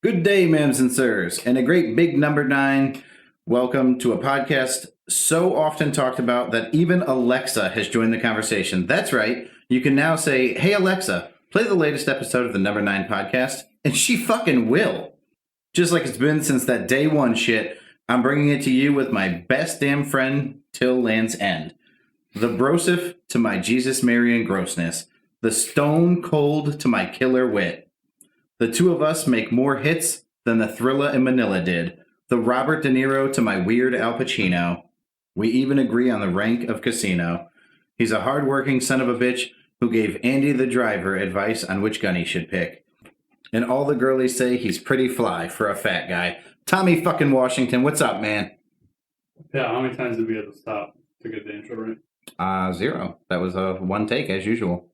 Good day, ma'ams and sirs, and a great big number 9. Welcome to a podcast so often talked about that even Alexa has joined the conversation. That's right. You can now say, "Hey, Alexa, play the latest episode of the number 9 podcast," and she fucking will. Just like it's been since that day one shit, I'm bringing it to you with my best damn friend till land's end. The brosif to my Jesus, Mary, and grossness. The stone cold to my killer wit. The two of us make more hits than the Thrilla in Manila did. The Robert De Niro to my weird Al Pacino. We even agree on the rank of Casino. He's a hardworking son of a bitch who gave Andy the driver advice on which gun he should pick. And all the girlies say he's pretty fly for a fat guy. Tommy fucking Washington, what's up, man? Yeah, how many times did we have to stop to get the intro right? 0. That was a one take as usual.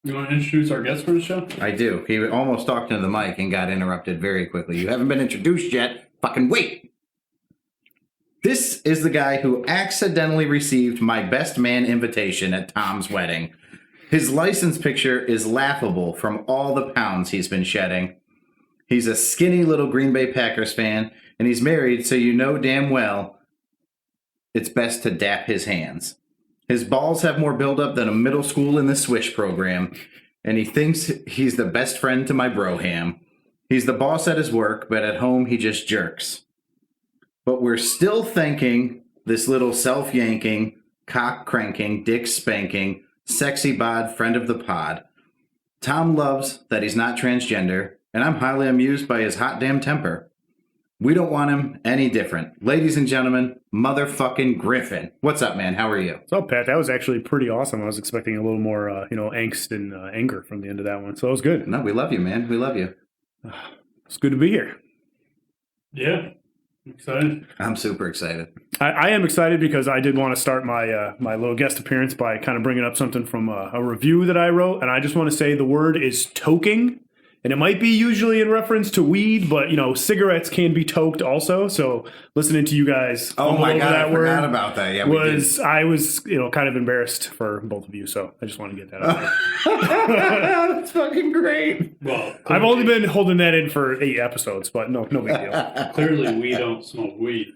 You want to introduce our guest for the show? I do. He almost talked into the mic and got interrupted very quickly. You haven't been introduced yet. Fucking wait. This is the guy who accidentally received my best man invitation at Tom's wedding. His license picture is laughable from all the pounds he's been shedding. He's a skinny little Green Bay Packers fan, and he's married, so you know damn well it's best to dap his hands. His balls have more buildup than a middle school in the Swish program, and he thinks he's the best friend to my broham. He's the boss at his work, but at home he just jerks. But we're still thanking this little self-yanking, cock-cranking, dick-spanking, sexy bod friend of the pod. Tom loves that he's not transgender, and I'm highly amused by his hot damn temper. We don't want him any different. Ladies and gentlemen, motherfucking Griffin. What's up, man? How are you? So, Pat, that was actually pretty awesome. I was expecting a little more, angst and anger from the end of that one. So it was good. No, we love you, man. We love you. It's good to be here. Yeah, I'm excited. I'm super excited. I am excited because I did want to start my my little guest appearance by kind of bringing up something from a review that I wrote. And I just want to say the word is toking. And it might be usually in reference to weed, but, cigarettes can be toked also. So listening to you guys oh my God, that I forgot about that. Yeah, I was kind of embarrassed for both of you. So I just want to get that out there. That's fucking great. Well, I've only been holding that in for 8 episodes, but no big deal. Clearly, we don't smoke weed.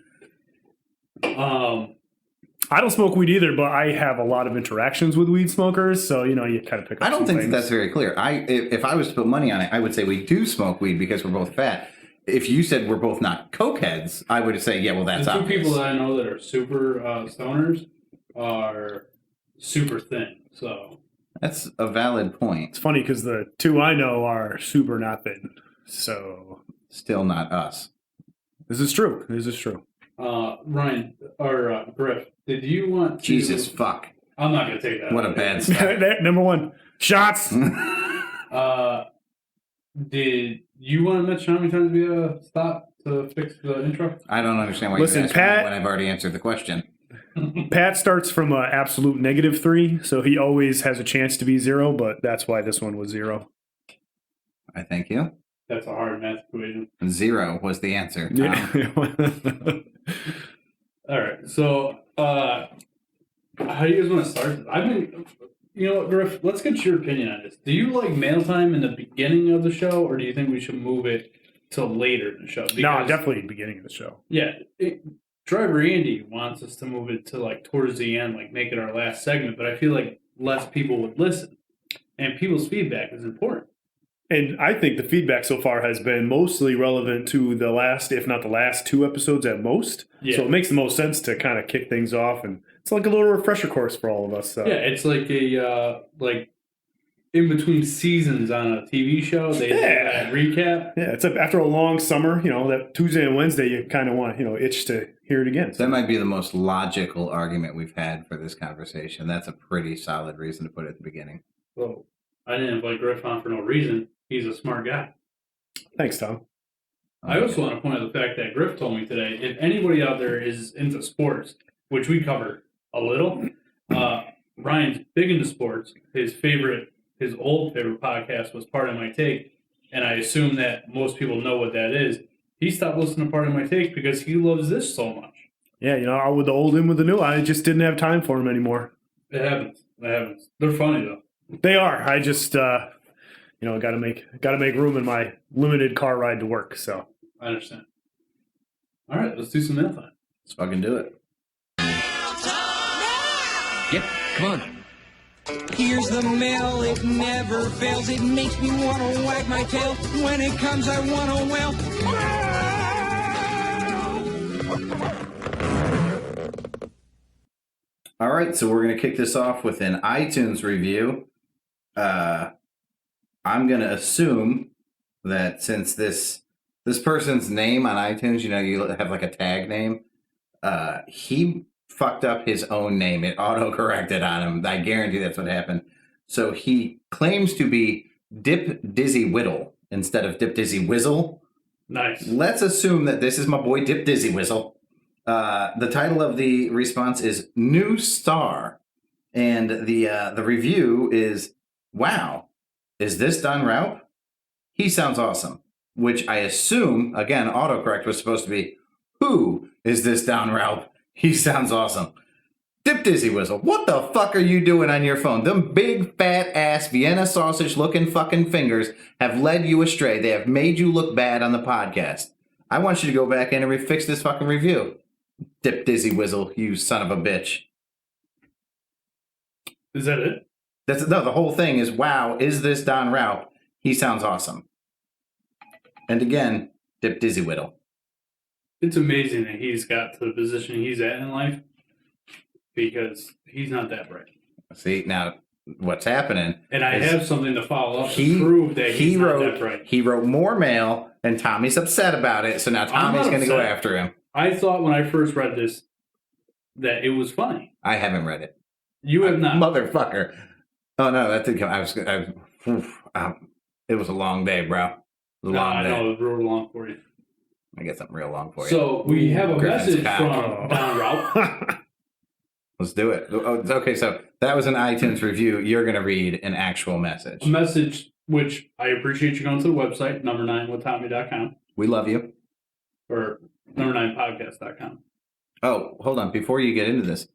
I don't smoke weed either, but I have a lot of interactions with weed smokers, so you kind of pick up. I don't some think things. that's very clear. If I was to put money on it, I would say we do smoke weed because we're both fat. If you said we're both not cokeheads, I would say, yeah, well, that's the two obvious. people that I know that are super stoners are super thin. So That's a valid point. It's funny because the two I know are super not thin. So Still not us. this is true. Ryan or Griff, did you want to? Jesus fuck. I'm not gonna take that. What a bad start. Number 1, shots. Did you want to mention how many times we stopped to fix the intro? I don't understand why Listen, you're asking Pat- me when I've already answered the question. Pat starts from an absolute -3, so he always has a chance to be 0, but that's why this one was 0. I thank you. That's a hard math equation. 0 was the answer. Tom. Yeah. All right, so how do you guys want to start this? You know what, Griff? Let's get your opinion on this. Do you like mail time in the beginning of the show, or do you think we should move it to later in the show? No, definitely beginning of the show. Yeah, Driver Andy wants us to move it to like towards the end, like make it our last segment. But I feel like less people would listen, and people's feedback is important. And I think the feedback so far has been mostly relevant to the last, if not the last 2 episodes at most. Yeah. So it makes the most sense to kind of kick things off. And it's like a little refresher course for all of us. So. Yeah, it's like a in between seasons on a TV show. They do that recap. Yeah, it's after a long summer, that Tuesday and Wednesday, you kind of want, itch to hear it again. So. That might be the most logical argument we've had for this conversation. That's a pretty solid reason to put it at the beginning. Well, I didn't invite Griff on for no reason. He's a smart guy. Thanks, Tom. I also want to point out the fact that Griff told me today, if anybody out there is into sports, which we cover a little, Ryan's big into sports. His old favorite podcast was Part of My Take, and I assume that most people know what that is. He stopped listening to Part of My Take because he loves this so much. Yeah, with the old in with the new, I just didn't have time for him anymore. It happens. They're funny, though. They are. I just, got to make room in my limited car ride to work. So I understand. All right, let's do some mail time. Let's fucking do it. Yep, come on. Here's the mail, it never fails. It makes me want to wag my tail. When it comes, I want to wail. All right, so we're going to kick this off with an iTunes review. I'm going to assume that since this person's name on iTunes, you have like a tag name, he fucked up his own name. It auto-corrected on him. I guarantee that's what happened. So he claims to be Dip Dizzy Whittle instead of Dip Dizzy Whizzle. Nice. Let's assume that this is my boy Dip Dizzy Whizzle. The title of the response is New Star. And the review is, wow, is this Don Raup? He sounds awesome. Which I assume, again, autocorrect was supposed to be, who is this Don Raup? He sounds awesome. Dip Dizzy Whizzle, what the fuck are you doing on your phone? Them big, fat ass Vienna sausage looking fucking fingers have led you astray. They have made you look bad on the podcast. I want you to go back in and fix this fucking review. Dip Dizzy Whizzle, you son of a bitch. Is that it? No, the whole thing is, wow, is this Don Raup? He sounds awesome. And again, Dip Dizzy Whittle. It's amazing that he's got to the position he's at in life because he's not that bright. See, now what's happening? And I have something to follow up He to prove that he's not that bright. He wrote more mail, and Tommy's upset about it, so now Tommy's going to go after him. I thought when I first read this that it was funny. I haven't read it. You have not. Motherfucker. Oh, no, that didn't come. It was a long day, bro. It was a long day. I know, it was real long for you. I get something real long for you. So we have a Griffin's message from Don Raup. Let's do it. Okay, so that was an iTunes review. You're going to read an actual message. A message which I appreciate you going to the website, number9withtommy.com. We love you. Or number9podcast.com. Oh, hold on. Before you get into this,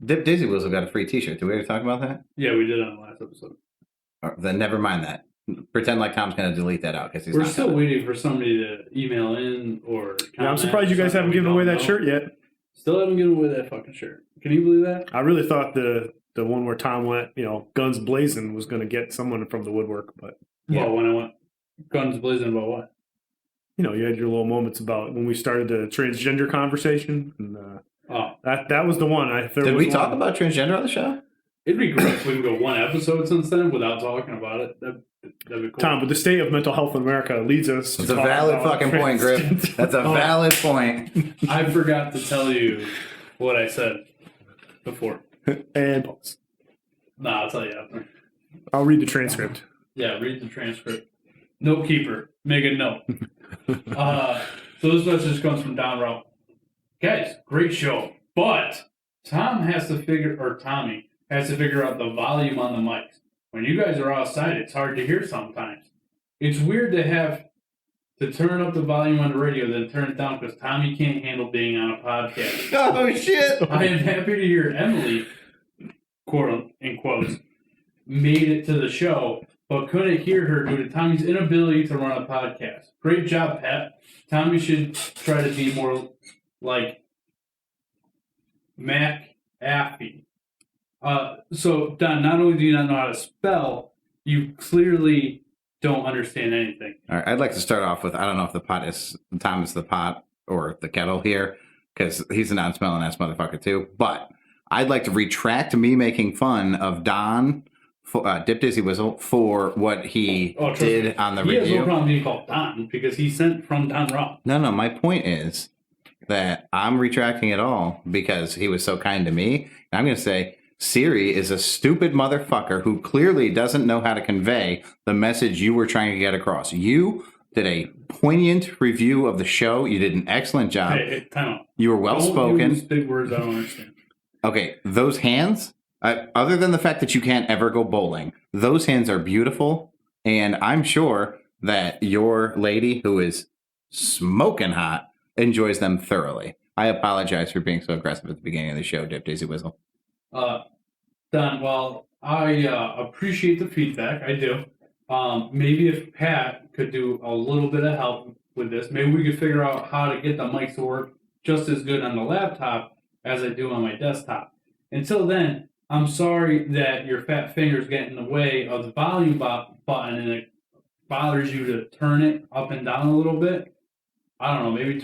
Dip Dizzy Whizzle got a free t-shirt. Did we ever talk about that? Yeah, we did on the last episode. Then never mind that. Pretend like Tom's going to delete that out because he's We're not still gonna. waiting for somebody to email in or comment. yeah, I'm surprised you guys haven't given away that shirt yet. Still haven't given away that fucking shirt. Can you believe that? I really thought the one where Tom went, guns blazing was going to get someone from the woodwork, but Well, when I went guns blazing about what? you had your little moments about when we started the transgender conversation, and that was the one. Did we talk about transgender on the show? It'd be great if we can go one episode since then without talking about it. That'd be cool. Tom, but the state of mental health in America leads us to That's a talk valid about fucking point, Griff. That's a valid point. I forgot to tell you what I said before. And pause. Nah, I'll tell you after. I'll read the transcript. Yeah, read the transcript. Note keeper. Make a note. So this message comes from Don Raup. Guys, great show. But Tommy has to figure out the volume on the mics. When you guys are outside, it's hard to hear sometimes. It's weird to have to turn up the volume on the radio, then turn it down because Tommy can't handle being on a podcast. Oh, shit. I am happy to hear Emily, quote in quotes, made it to the show, but couldn't hear her due to Tommy's inability to run a podcast. Great job, Pat. Tommy should try to be more like Mac Affey. So, Don, not only do you not know how to spell, you clearly don't understand anything. All right, I'd like to start off with, I don't know if Tom is the pot or the kettle here, because he's a non-smelling ass motherfucker too, but I'd like to retract me making fun of Don, Dip Dizzy Whizzle, for what he did on the review. He has no problem being called Don, because he's sent from Don Raup. No, my point is that I'm retracting it all because he was so kind to me. I'm going to say, Siri is a stupid motherfucker who clearly doesn't know how to convey the message you were trying to get across. You did a poignant review of the show. You did an excellent job. Hey, time out. You were well spoken. Don't use big words I don't understand. Okay, those hands, other than the fact that you can't ever go bowling, those hands are beautiful. And I'm sure that your lady, who is smoking hot, enjoys them thoroughly. I apologize for being so aggressive at the beginning of the show, Dip Dizzy Whizzle. Don, well, I appreciate the feedback. I do. Maybe if Pat could do a little bit of help with this, maybe we could figure out how to get the mics to work just as good on the laptop as I do on my desktop. Until then, I'm sorry that your fat fingers get in the way of the volume button and it bothers you to turn it up and down a little bit. I don't know, maybe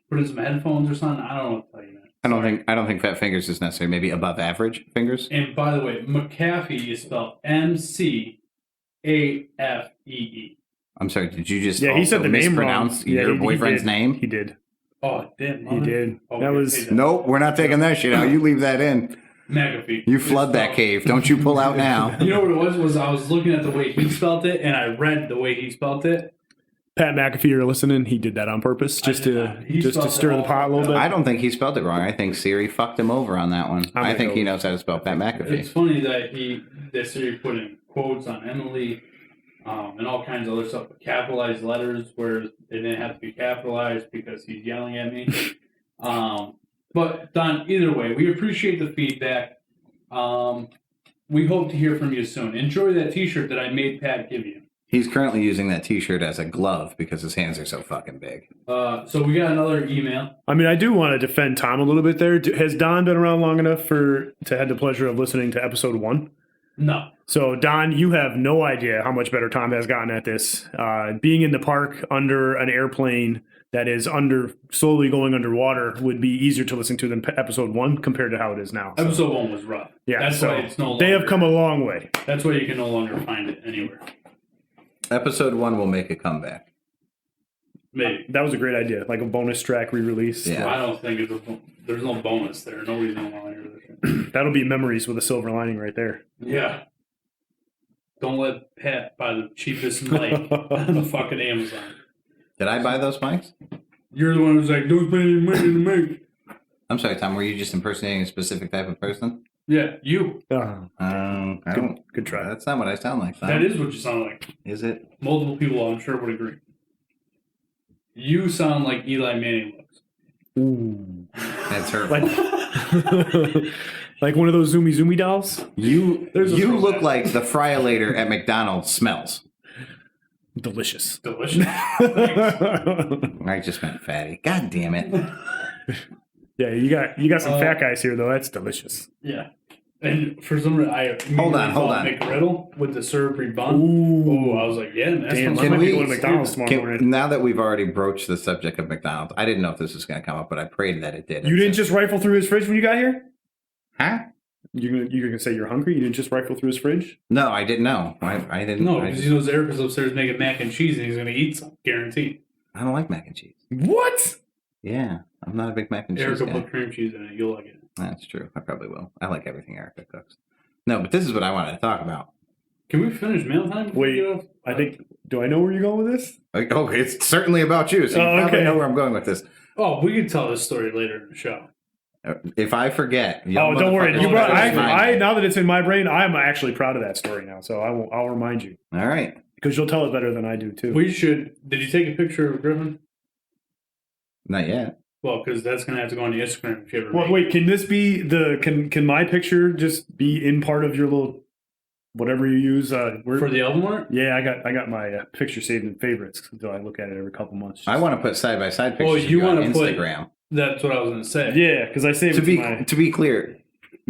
put in some headphones or something. I don't know what to tell you, man. I don't think fat fingers is necessary. Maybe above average fingers. And by the way, McAfee is spelled MCAFEE. I'm sorry. Did you just he said the name wrong. mispronounce your boyfriend's name? He did. Oh, damn. He did. Oh, That was Nope, we're not taking that shit out. You leave that in. McAfee. You flood that cave. Don't you pull out now. You know what it was I was looking at the way he spelled it, and I read the way he spelled it. Pat McAfee, you're listening. He did that on purpose, just to stir the pot a little bit. I don't think he spelled it wrong. I think Siri fucked him over on that one. I think he knows how to spell Pat It's McAfee. funny that Siri put in quotes on Emily and all kinds of other stuff, but capitalized letters where it didn't have to be capitalized because he's yelling at me. But Don, either way, we appreciate the feedback. We hope to hear from you soon. Enjoy that T-shirt that I made Pat give you. He's currently using that T-shirt as a glove because his hands are so fucking big. So we got another email. I mean, I do want to defend Tom a little bit there. Has Don been around long enough to have the pleasure of listening to episode 1? No. So, Don, you have no idea how much better Tom has gotten at this. Being in the park under an airplane that is slowly going underwater would be easier to listen to than episode 1 compared to how it is now. So, Episode 1 was rough. yeah, That's why it's no longer. they have come a long way. That's why you can no longer find it anywhere. Episode 1 will make a comeback. Maybe. That was a great idea, like a bonus track re-release. Yeah. I don't think there's no bonus there. Nobody's gonna want to hear this shit. That'll be memories with a silver lining right there. Yeah. Don't let Pat buy the cheapest mic on the fucking Amazon. Did I buy those mics? You're the one who's like, don't spend any money in the mic. I'm sorry, Tom. Were you just impersonating a specific type of person? Yeah, you. I don't. Good try. That's not what I sound like. Tom. That is what you sound like. Is it? Multiple people, I'm sure, would agree. You sound like Eli Manning looks. Ooh. That's hurtful. Like one of those zoomy dolls? You look like the fryolator at McDonald's smells. Delicious. Delicious. I just meant fatty. God damn it. Yeah, you got some fat guys here though. That's delicious. Yeah. And for some reason, I Hold on. McGriddle with the syrupy bun. Ooh. I was like, yeah, man, that's Damn, what I might be going to McDonald's tomorrow morning. Now that we've already broached the subject of McDonald's, I didn't know if this was going to come up, but I prayed that it did. You didn't just rifle through his fridge when you got here? Huh? You're gonna say you're hungry? You didn't just rifle through his fridge? No, I didn't know. I didn't. No, because he knows Erica's upstairs making mac and cheese and he's going to eat some, guaranteed. I don't like mac and cheese. What? Yeah, I'm not a big mac and cheese Erica guy. put cream cheese in it. You'll like it. That's true. I probably will. I like everything Erica cooks. No, but this is what I wanted to talk about. Can we finish mail time? before we Wait, get off? I think. Do I know where you're going with this? Oh, it's certainly about you, so you probably okay. know where I'm going with this. Oh, we could tell this story later in the show. If I forget, Oh, don't worry. motherfuckers You brought, will remind me. now that it's in my brain, I'm actually proud of that story now. So I'll remind you All right. because you'll tell it better than I do too. We should. Did you take a picture of Griffin? Not yet. Well, because that's going to have to go on the Instagram if you ever. Well, make wait, can this be can my picture just be in part of your little whatever you use? it. For the album art? Yeah, I got my picture saved in favorites, so I look at it every couple months. I want to put side by side pictures Oh, of you you on wanna put- Instagram. That's what I was going to say. Yeah, because I saved To be clear,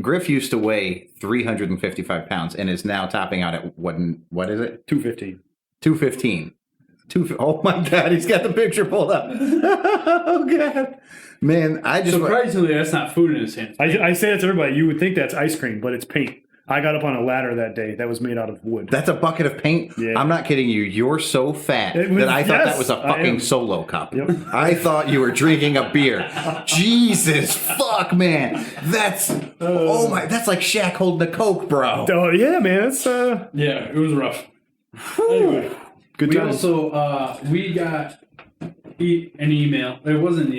Griff used to weigh 355 pounds and is now topping out at what is it? 215. 215. Oh my God, he's got the picture pulled up. Oh God, man, I just Surprisingly, that's not food in his hands. I say that to everybody. You would think that's ice cream, but it's paint. I got up on a ladder that day that was made out of wood. that's a bucket of paint. Yeah. I'm not kidding you. You're so fat It was- that I thought yes, that was a I fucking am. solo cup. Yep. I thought you were drinking a beer. Jesus fuck, man. That's that's like Shaq holding a Coke, bro. Oh yeah, man, it's Yeah, it was rough. Anyway, good we times. also we got an email. It wasn't an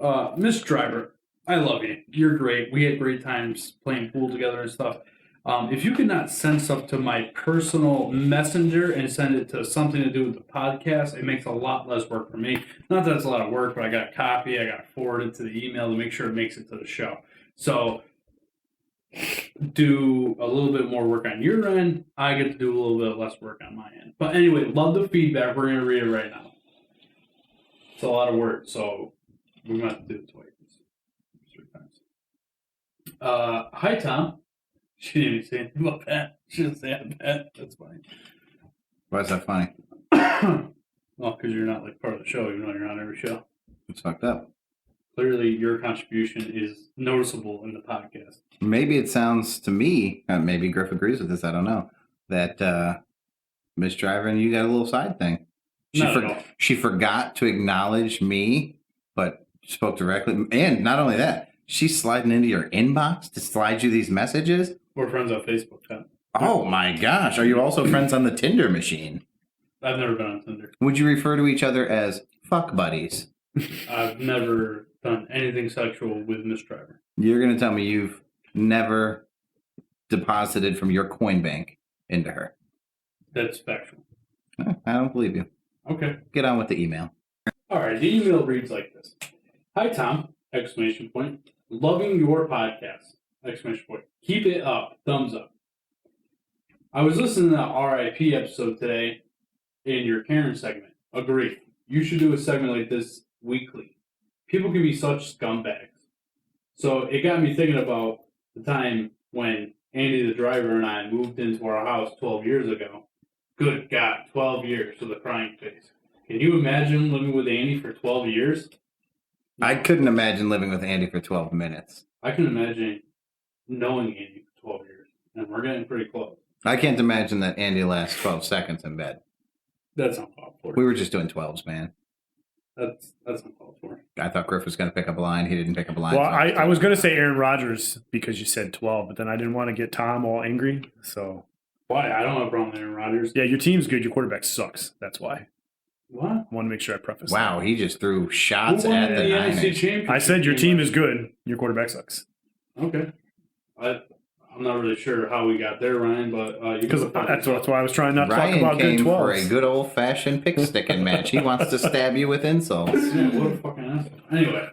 email. Miss Driver, I love you. You're great. We had great times playing pool together and stuff. If you could not send stuff to my personal messenger and send it to something to do with the podcast, it makes a lot less work for me. Not that it's a lot of work, but I got to copy, I got to forward it to the email to make sure it makes it to the show. So do a little bit more work on your end. I get to do a little bit less work on my end. But anyway, love the feedback. We're going to read it right now. It's a lot of words, so we're going to have to do it twice. 3 times. Hi, Tom. She didn't even say anything about that. She didn't say that. That's fine. Why is that funny? Well, because you're not like part of the show, even though you're on every show. It's fucked up. Clearly, your contribution is noticeable in the podcast. Maybe it sounds to me, maybe Griff agrees with this, I don't know, that Miss Driver and you got a little side thing. She forgot to acknowledge me, but spoke directly. And not only that, she's sliding into your inbox to slide you these messages. We're friends on Facebook, Tom. Oh my gosh. Are you also friends on the Tinder machine? I've never been on Tinder. Would you refer to each other as fuck buddies? I've never done anything sexual with Miss Driver. You're going to tell me you've never deposited from your coin bank into her. That's factual. I don't believe you. Okay. Get on with the email. All right. The email reads like this. Hi, Tom. Exclamation point. Loving your podcast. Exclamation point. Keep it up. Thumbs up. I was listening to the RIP episode today in your Karen segment. Agree. You should do a segment like this weekly. People can be such scumbags. So it got me thinking about the time when Andy the driver and I moved into our house 12 years ago. Good God, 12 years with a crying face. Can you imagine living with Andy for 12 years? I couldn't imagine living with Andy for 12 minutes. I can imagine knowing Andy for 12 years. And we're getting pretty close. I can't imagine that Andy lasts 12 seconds in bed. That's uncalled for. We were just doing 12s, man. That's uncalled for. I thought Griff was going to pick up a line. He didn't pick up a line. Well, so I was going to say Aaron Rodgers because you said 12, but then I didn't want to get Tom all angry. So Why? I don't have a problem with Aaron Rodgers. yeah, your team's good. Your quarterback sucks. That's why. What? I want to make sure I preface. Wow, he just threw shots Who won at the NFC Niners. championship? I said your game team last is good. Your quarterback sucks. Okay. I'm not really sure how we got there, Ryan, but you Because can that's why I was trying not to Ryan talk about came good for a 12s. good old-fashioned pick-sticking match. He wants to stab you with insults. Yeah, what a fucking asshole. Anyway,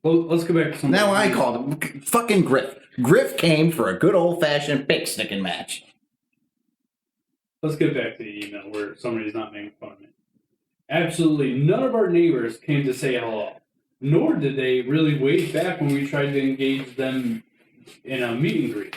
well, let's go back to something. Now I called him fucking Griff. Griff came for a good old-fashioned pick-sticking match. Let's get back to the email where somebody's not making fun of me. Absolutely none of our neighbors came to say hello, nor did they really wave back when we tried to engage them in a meet and greet.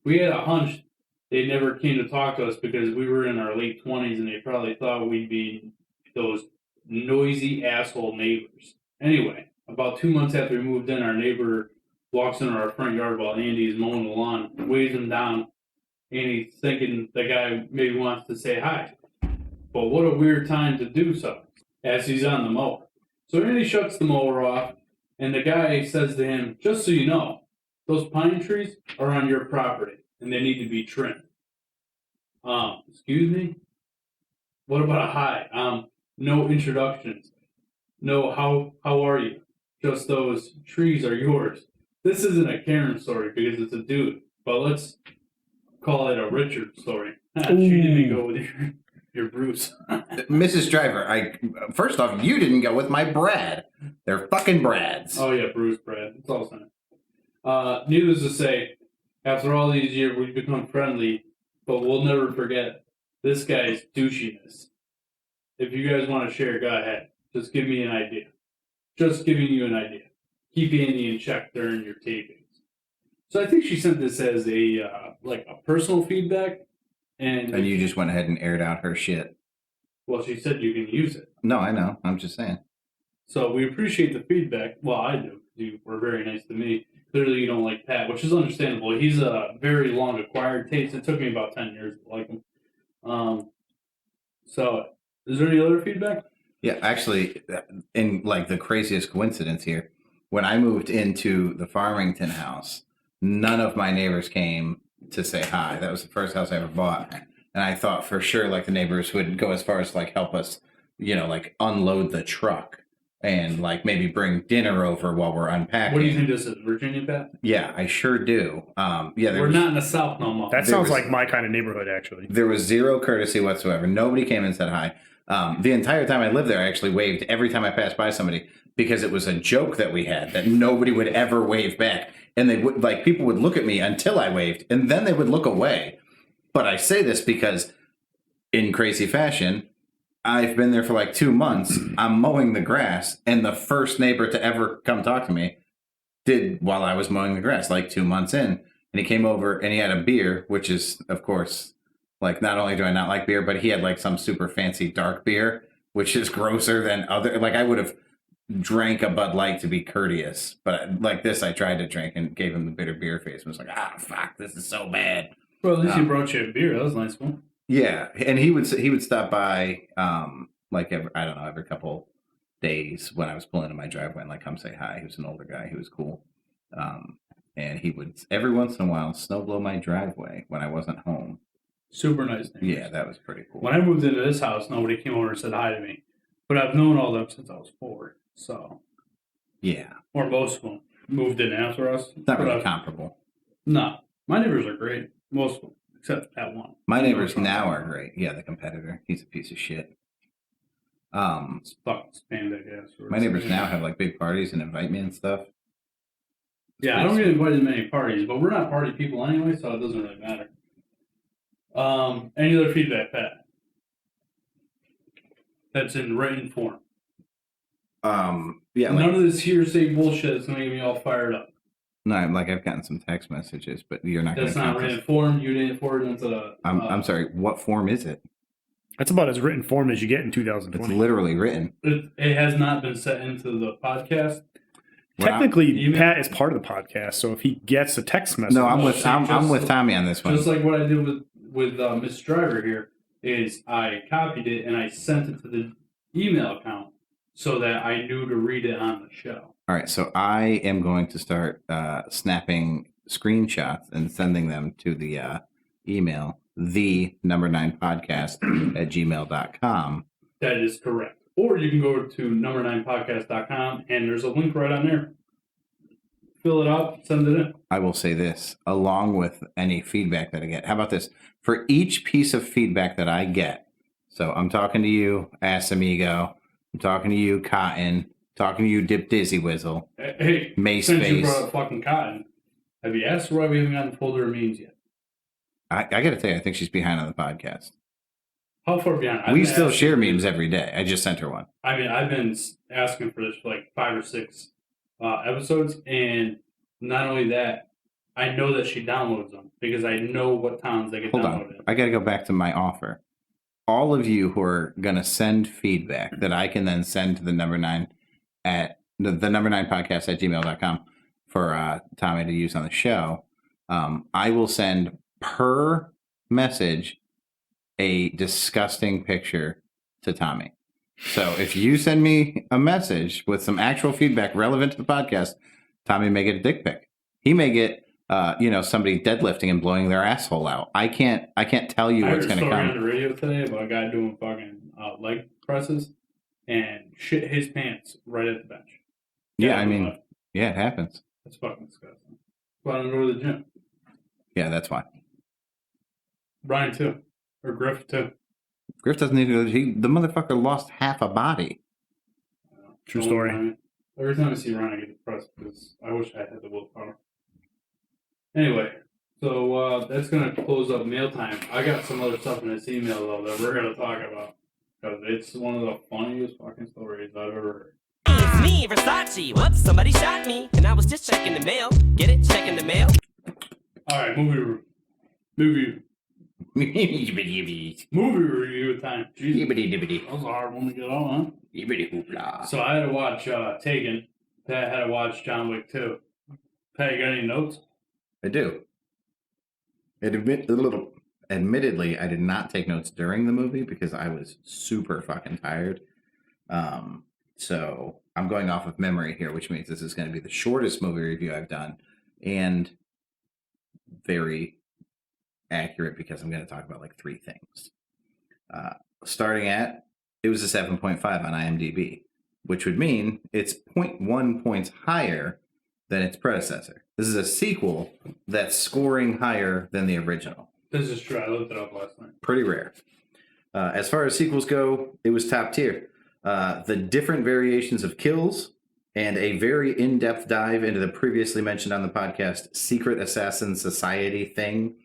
We had a hunch they never came to talk to us because we were in our late 20s and they probably thought we'd be those noisy asshole neighbors. Anyway, about 2 months after we moved in, our neighbor walks into our front yard while Andy is mowing the lawn, waves him down. Andy's thinking the guy maybe wants to say hi. But what a weird time to do so, as he's on the mower. So Andy shuts the mower off, and the guy says to him, just so you know, those pine trees are on your property, and they need to be trimmed. Excuse me? What about a hi? No introductions. No, how are you? Just those trees are yours. This isn't a Karen story because it's a dude, but let's call it a Richard story. She didn't go with your Bruce. Mrs. Driver, first off, you didn't go with my Brad. They're fucking Brads. Oh yeah, Bruce, Brad. It's all the same. Needless to say, after all these years, we've become friendly, but we'll never forget this guy's douchiness. If you guys want to share, go ahead. Just give me an idea. Just giving you an idea. Keep Andy in check during your tapings. So I think she sent this as a personal feedback, and you just went ahead and aired out her shit. Well, she said you can use it. No, I know. I'm just saying. So we appreciate the feedback. Well, I do. You were very nice to me. Clearly, you don't like Pat, which is understandable. He's a very long acquired taste. It took me about 10 years to like him. So, is there any other feedback? Yeah, actually, in like the craziest coincidence here, when I moved into the Farmington house, none of my neighbors came to say hi. That was the first house I ever bought. And I thought for sure like the neighbors would go as far as like help us, like unload the truck and like maybe bring dinner over while we're unpacking. What do you think this is, Virginia, Pat? Yeah, I sure do. We're not in the South no more. That sounds like my kind of neighborhood, actually. There was zero courtesy whatsoever. Nobody came and said hi. The entire time I lived there, I actually waved every time I passed by somebody because it was a joke that we had that nobody would ever wave back. And they would, like, people would look at me until I waved, and then they would look away. But I say this because in crazy fashion, I've been there for like 2 months. I'm mowing the grass, and the first neighbor to ever come talk to me did while I was mowing the grass, like 2 months in. And he came over and he had a beer, which is, of course, like, not only do I not like beer, but he had like some super fancy dark beer, which is grosser than other. Like, I would have drank a Bud Light to be courteous, but like this, I tried to drink and gave him the bitter beer face. And was like, fuck, this is so bad. Well, at least he brought you a beer. That was a nice one. Yeah, and he would stop by, like every couple days when I was pulling in my driveway and like come say hi. He was an older guy. He was cool, and he would every once in a while snow blow my driveway when I wasn't home. Super nice neighbors. Yeah, that was pretty cool. When I moved into this house, nobody came over and said hi to me, but I've known all them since I was 4. So yeah, or most of them moved in after us. It's not really comparable. No, my neighbors are great. Most of them. Except that one. My neighbors now are great. Yeah, the competitor. He's a piece of shit. It's fucking spandex ass. My neighbors now have like big parties and invite me and stuff. Yeah, I don't get invited to many parties, but we're not party people anyway, so it doesn't really matter. Any other feedback, Pat? That's in written form. Yeah. None of this hearsay bullshit is gonna get me all fired up. No, I've gotten some text messages, but you're not going to. That's not written form. You didn't forward it into the. I'm sorry. What form is it? That's about as written form as you get in 2020. It's literally written. It has not been set into the podcast. Technically, Pat is part of the podcast, so if he gets a text message, no, I'm with Tommy on this one. Just like what I did with Miss Driver here, is I copied it and I sent it to the email account so that I knew to read it on the show. All right, so I am going to start snapping screenshots and sending them to the email, the9podcast@gmail.com. That is correct. Or you can go to number9podcast.com and there's a link right on there. Fill it out, send it in. I will say this, along with any feedback that I get. How about this? For each piece of feedback that I get, so I'm talking to you, Ass Amigo, I'm talking to you, Cotton, talking to you, Dip Dizzy Whizzle. Hey, Mace since Face. you brought up fucking Cotton, have you asked her why we haven't gotten the folder of memes yet? I got to tell you, I think she's behind on the podcast. How far behind? We still share memes every day. I just sent her one. I mean, I've been asking for this for like 5 or 6 episodes, and not only that, I know that she downloads them because I know what times they get Hold downloaded. on. I got to go back to my offer. All of you who are going to send feedback that I can then send to the number 9 at the number 9 podcast at gmail.com for Tommy to use on the show. I will send per message a disgusting picture to Tommy. So if you send me a message with some actual feedback relevant to the podcast, Tommy may get a dick pic. He may get somebody deadlifting and blowing their asshole out. I can't tell you what's going to come. I heard a story on the radio today about a guy doing fucking leg presses and shit his pants right at the bench. Yeah, I mean, yeah, it happens. That's fucking disgusting. Why don't I go to the gym? Yeah, that's why. Brian too, or Griff too. Griff doesn't need to go. The motherfucker lost half a body. True story. Ryan. Every time I see Ryan, I get depressed because I wish I had the willpower. Anyway, so that's going to close up mail time. I got some other stuff in this email, though, that we're going to talk about because it's one of the funniest fucking stories I've ever heard. It's me, Versace. Whoops, somebody shot me, and I was just checking the mail. Get it? Checking the mail. All right, movie review time. Jesus. That was a hard one to get on, huh? So I had to watch Taken. Pat had to watch John Wick 2. Pat, you got any notes? I do. Admittedly, I did not take notes during the movie because I was super fucking tired. So I'm going off of memory here, which means this is going to be the shortest movie review I've done and very accurate because I'm going to talk about like 3 things. Starting at, it was a 7.5 on IMDb, which would mean it's 0.1 points higher than its predecessor. This is a sequel that's scoring higher than the original. This is true. I looked it up last night. Pretty rare. As far as sequels go, it was top tier. The different variations of kills and a very in-depth dive into the previously mentioned on the podcast Secret Assassin Society thing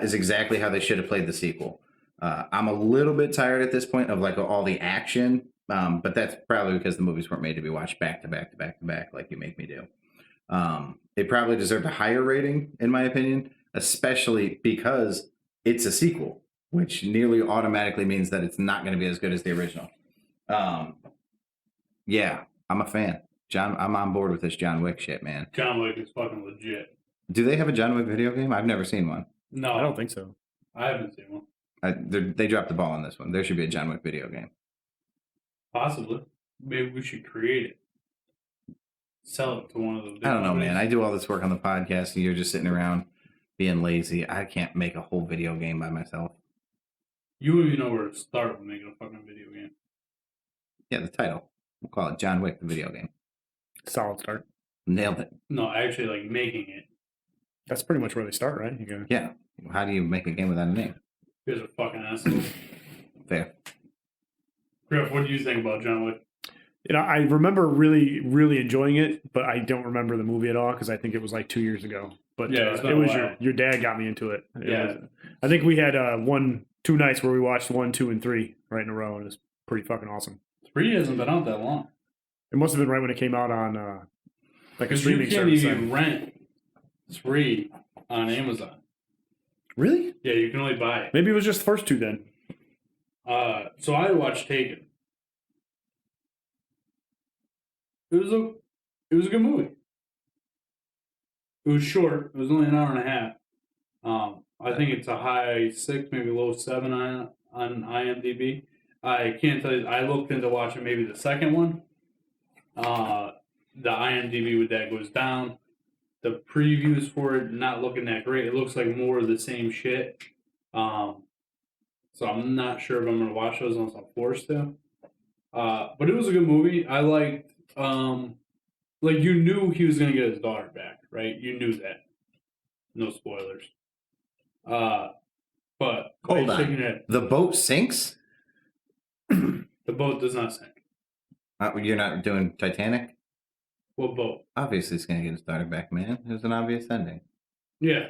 is exactly how they should have played the sequel. I'm a little bit tired at this point of like all the action, but that's probably because the movies weren't made to be watched back to back to back to back like you make me do. It probably deserved a higher rating, in my opinion, especially because it's a sequel, which nearly automatically means that it's not going to be as good as the original. Yeah, I'm a fan. I'm on board with this John Wick shit, man. John Wick is fucking legit. Do they have a John Wick video game? I've never seen one. No, I don't think so. I haven't seen one. They dropped the ball on this one. There should be a John Wick video game. Possibly. Maybe we should create it. Sell it to one of those. I don't know, man. I do all this work on the podcast and you're just sitting around being lazy. I can't make a whole video game by myself. You wouldn't even know where to start with making a fucking video game. Yeah, the title. We'll call it John Wick, the video game. Solid start. Nailed it. No, actually, like making it. That's pretty much where they start, right? You go. Yeah. How do you make a game without a name? You guys are fucking assholes. Fair. Griff, what do you think about John Wick? I remember really, really enjoying it, but I don't remember the movie at all because I think it was like 2 years ago. But Yeah, it's been it a was while. your dad got me into it. Yeah. I think we had 2 nights where we watched 1, 2, and 3 right in a row, and it was pretty fucking awesome. 3 hasn't been out that long. It must have been right when it came out on like a Because you streaming can't service. even rent 3 on Amazon. Really? Yeah, you can only buy it. Maybe it was just the first 2 then. So I watched Taken. It was a good movie. It was short. It was only an hour and a half. I think it's a high 6, maybe low 7 on IMDb. I can't tell you. I looked into watching maybe the second one. The IMDb with that goes down. The previews for it not looking that great. It looks like more of the same shit. So I'm not sure if I'm gonna watch those unless I'm forced to. But it was a good movie. I liked. Like you knew he was gonna get his daughter back, right? You knew that. No spoilers. But Hold on. shaking your head. The boat sinks? The boat does not sink. You're not doing Titanic? What boat? Obviously, it's going to get his daughter back, man. It was an obvious ending. Yeah.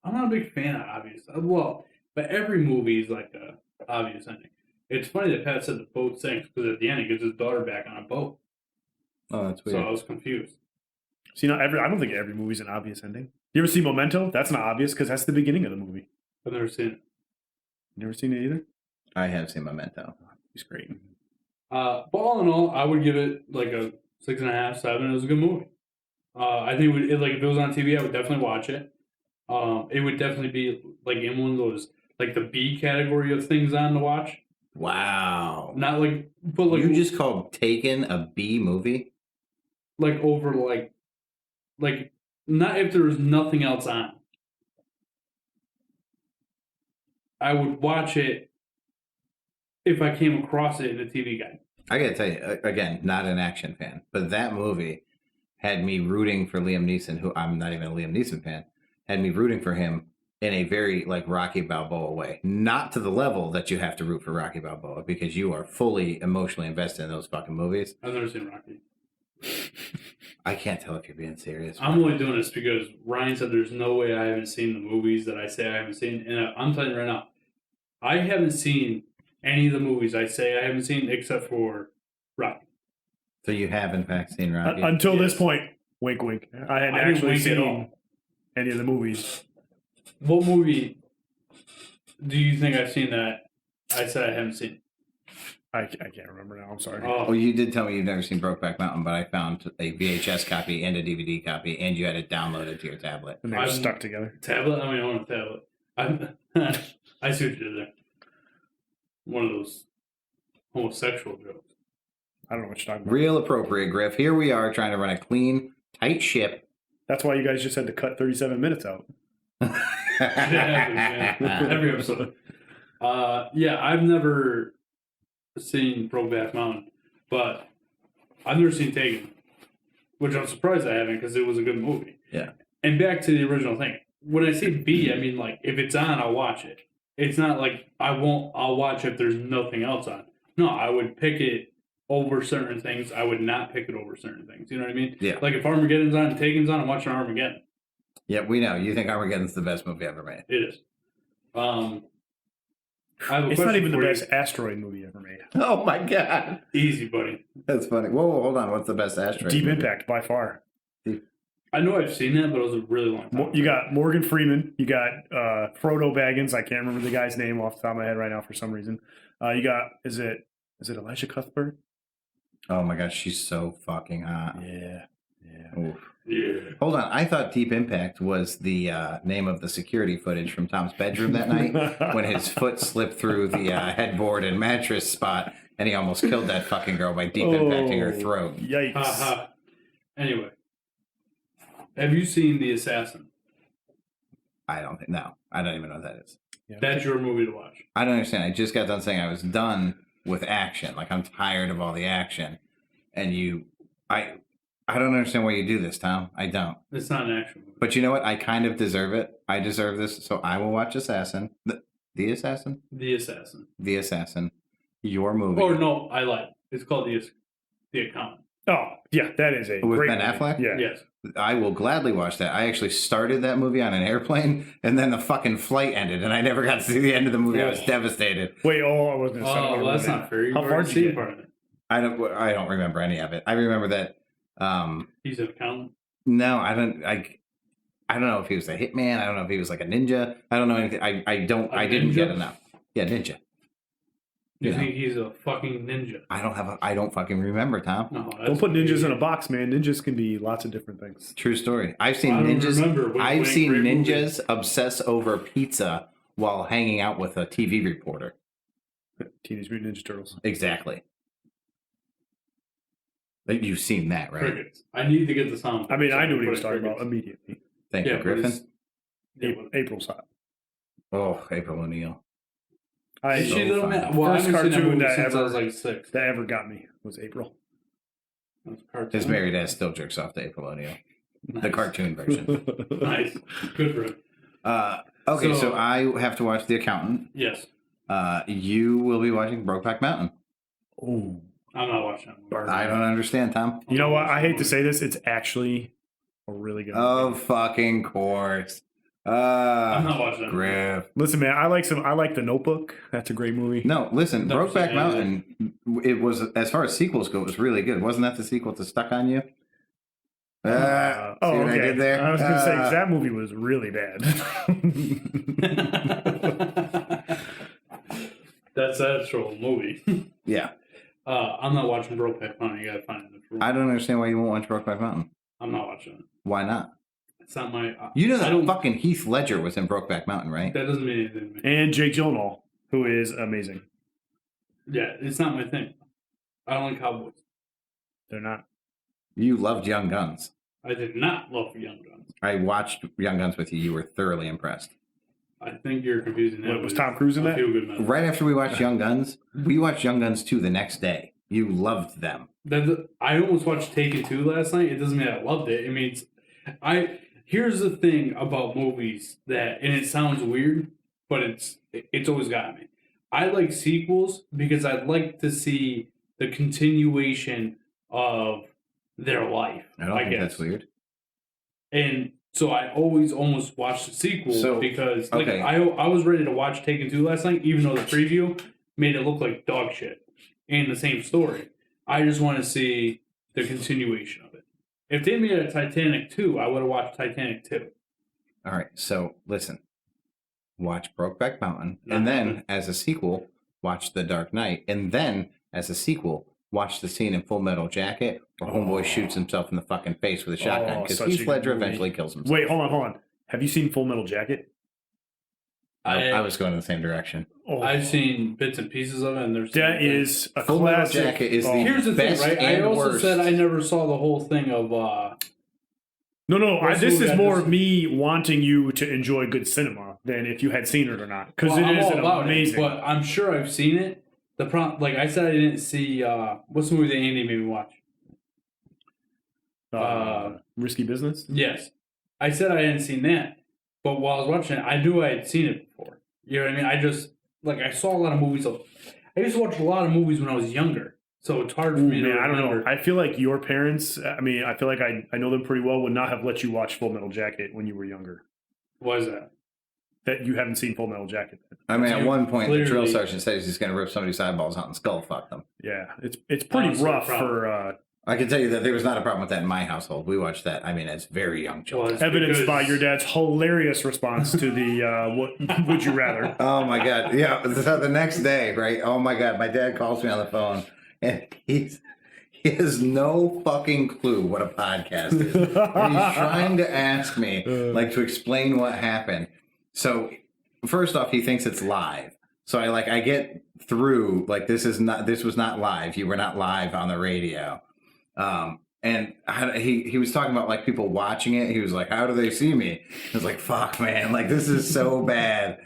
I'm not a big fan of obvious. Well, but every movie is like a obvious ending. It's funny that Pat said the boat sinks because at the end he gets his daughter back on a boat. Oh, that's weird. So I was confused. See, I don't think every movie's an obvious ending. You ever see Memento? That's not obvious because that's the beginning of the movie. I've never seen it. Never seen it either? I have seen Memento. He's great. But all in all, I would give it like a 6.5, 7. It was a good movie. I think like if it was on TV, I would definitely watch it. It would definitely be like in one of those like the B category of things on to watch. Wow. Not like, but like You just called Taken a B movie? like over like not if there was nothing else on. I would watch it if I came across it in a TV guide. I got to tell you, again, not an action fan, but that movie had me rooting for Liam Neeson, who I'm not even a Liam Neeson fan, had me rooting for him in a very like Rocky Balboa way. Not to the level that you have to root for Rocky Balboa because you are fully emotionally invested in those fucking movies. I've never seen Rocky. I can't tell if you're being serious. I'm only doing this because Ryan said there's no way I haven't seen the movies that I say I haven't seen. And I'm telling you right now, I haven't seen any of the movies I say I haven't seen except for Rocky. So you have, in fact, seen Rocky? Until this point, wink, wink. I hadn't I didn't actually wink at all. seen any of the movies. What movie do you think I've seen that I said I haven't seen? I can't remember now. I'm sorry. Oh, you did tell me you've never seen Brokeback Mountain, but I found a VHS copy and a DVD copy, and you had it downloaded to your tablet. And they were I'm- stuck together. Tablet? I mean, I want a tablet. I see what you did there. One of those homosexual jokes. I don't know what you're talking about. Real appropriate, Griff. Here we are trying to run a clean, tight ship. That's why you guys just had to cut 37 minutes out. Shit happens, man. Every episode. Yeah, I've never seen Brokeback Mountain, but I've never seen Taken, which I'm surprised I haven't because it was a good movie. Yeah. And back to the original thing. When I say B, I mean like if it's on, I'll watch it. it's not like I'll watch if there's nothing else on. No, I would pick it over certain things. I would not pick it over certain things. You know what I mean? Yeah. Like if Armageddon's on and Taken's on, I'm watching Armageddon. Yeah, we know. You think Armageddon's the best movie ever made. It is. I have a It's not question even the for you. best asteroid movie ever made. Oh, my God. Easy, buddy. That's funny. Whoa, hold on. What's the best asteroid? Deep movie? Impact, by far. I know I've seen that, but it was a really long time. You got Morgan Freeman. You got Frodo Baggins. I can't remember the guy's name off the top of my head right now for some reason. You got, is it Elisha Cuthbert? Oh, my gosh. She's so fucking hot. Yeah. Oof. Yeah. Hold on. I thought Deep Impact was the name of the security footage from Tom's bedroom that night when his foot slipped through the headboard and mattress spot and he almost killed that fucking girl by deep impacting her throat. Yikes. Ha. Anyway, have you seen The Assassin? I don't think. No, I don't even know what that is. Yeah. That's your movie to watch. I don't understand. I just got done saying I was done with action. Like, I'm tired of all the action. And I don't understand why you do this, Tom. I don't. It's not an action movie. But you know what? I kind of deserve it. I deserve this, so I will watch Assassin. The Assassin? The Assassin. The Assassin. Your movie. Oh, no, I lied. It's called The Accountant. Oh, yeah, that is a With great Ben movie. Affleck? Yeah. Yes. I will gladly watch that. I actually started that movie on an airplane, and then the fucking flight ended, and I never got to see the end of the movie. I was devastated. Wait, I wasn't going to Oh, well, that's not fair. How far did you get? Part of it. I don't remember any of it. I remember that. He's an accountant. No, I don't. I don't know if he was a hitman. I don't know if he was like a ninja. I don't know anything. I didn't ninja? get enough. Yeah, ninja. You Yeah. think he's a fucking ninja? I don't fucking remember, Tom. No, Don't put ninjas in a box, man. Ninjas can be lots of different things. True story. I've seen I don't ninjas. remember. Wink, I've wink, seen great movie. ninjas obsess over pizza while hanging out with a TV reporter. Teenage Mutant Ninja Turtles. Exactly. Like, you've seen that, right? Crickets. I need to get the sound. I mean, I knew what he Put was it talking crickets. about immediately. Thank Yeah, you, but Griffin. April's hot. Oh, April O'Neil. Is So she the fun. man? Well, I First haven't seen that cartoon movie that since I ever- was like 6. That ever got me was April. That's a cartoon. His married ass still jerks off to April O'Neil. Nice. The cartoon version. Nice. Good for him. Okay, so So- I have to watch The Accountant. Yes. You will be watching Brokeback Mountain. Oh. I'm not watching that movie. I don't understand, Tom. You know what? I hate to say this. It's actually a really good movie. Of fucking course. I'm not watching that. Griff. Listen, man, I like The Notebook. That's a great movie. No, listen, Never Brokeback seen Mountain, it was, as far as sequels go, it was really good. Wasn't that the sequel to Stuck on You? See what okay. I did there? I was going to say, 'cause that movie was really bad. That's an actual movie. Yeah. I'm not watching Brokeback Mountain. You gotta find it. I don't understand why you won't watch Brokeback Mountain. I'm not watching it. Why not? It's not my. You know I that don't. fucking Heath Ledger was in Brokeback Mountain, right? That doesn't mean anything to me. And Jake Gyllenhaal, who is amazing. Yeah, it's not my thing. I don't like cowboys. They're not. You loved Young Guns. I did not love Young Guns. I watched Young Guns with you. You were thoroughly impressed. I think you're confusing that. What, was with Tom Cruise in A that? Few Good Men. Right after we watched Young Guns, we watched Young Guns 2 the next day. You loved them. I almost watched Taken 2 last night. It doesn't mean I loved it. It means here's the thing about movies that, and it sounds weird, but it's always got me. I like sequels because I'd like to see the continuation of their life. I don't think guess. that's weird. And so I always almost watch the sequel So, because okay. I was ready to watch Taken 2 last night, even though the preview made it look like dog shit and the same story. I just want to see the continuation of it. If they made a Titanic 2, I would have watched Titanic 2. All right, so listen. Watch Brokeback Mountain, Not and then happening. as a sequel, watch The Dark Knight, and then as a sequel, watch the scene in Full Metal Jacket where Homeboy shoots himself in the fucking face with a shotgun because such a Heath good Ledger movie. eventually kills himself. Wait, hold on. Have you seen Full Metal Jacket? I was going in the same direction. Oh, I've seen bits and pieces of it, and there's that is a Full Metal classic. Jacket is the Here's the thing, best right? I and also worst. said I never saw the whole thing of. No. Wrestle This is got more this- of me wanting you to enjoy good cinema than if you had seen it or not, because Well, I'm it is all about amazing. it, but I'm sure I've seen it. The problem, like I said, I didn't see. What's the movie that Andy made me watch? Risky Business. Yes, I said I hadn't seen that, but while I was watching it, I knew I had seen it before. You know what I mean? I just I saw a lot of movies. I used to watch a lot of movies when I was younger, so it's hard for me to Man, I don't remember. know. I feel like your parents, I mean, I feel like I know them pretty well, would not have let you watch Full Metal Jacket when you were younger. Why is that? That you haven't seen Full Metal Jacket. I mean, at one point, the drill Clearly- sergeant says he's going to rip somebody's eyeballs out and skull fuck them. Yeah, it's pretty Honestly, rough probably. for I can tell you that there was not a problem with that in my household. We watched that. I mean, as very young children. Well, it's evidenced because- by your dad's hilarious response to the what would you rather? Oh my god! Yeah. So the next day, right? Oh my god! My dad calls me on the phone, and he has no fucking clue what a podcast is. And he's trying to ask me, to explain what happened. So first off, he thinks it's live. So I get through this was not live. You were not live on the radio. And he was talking about people watching it. He was like, how do they see me? I was like, fuck, man, this is so bad.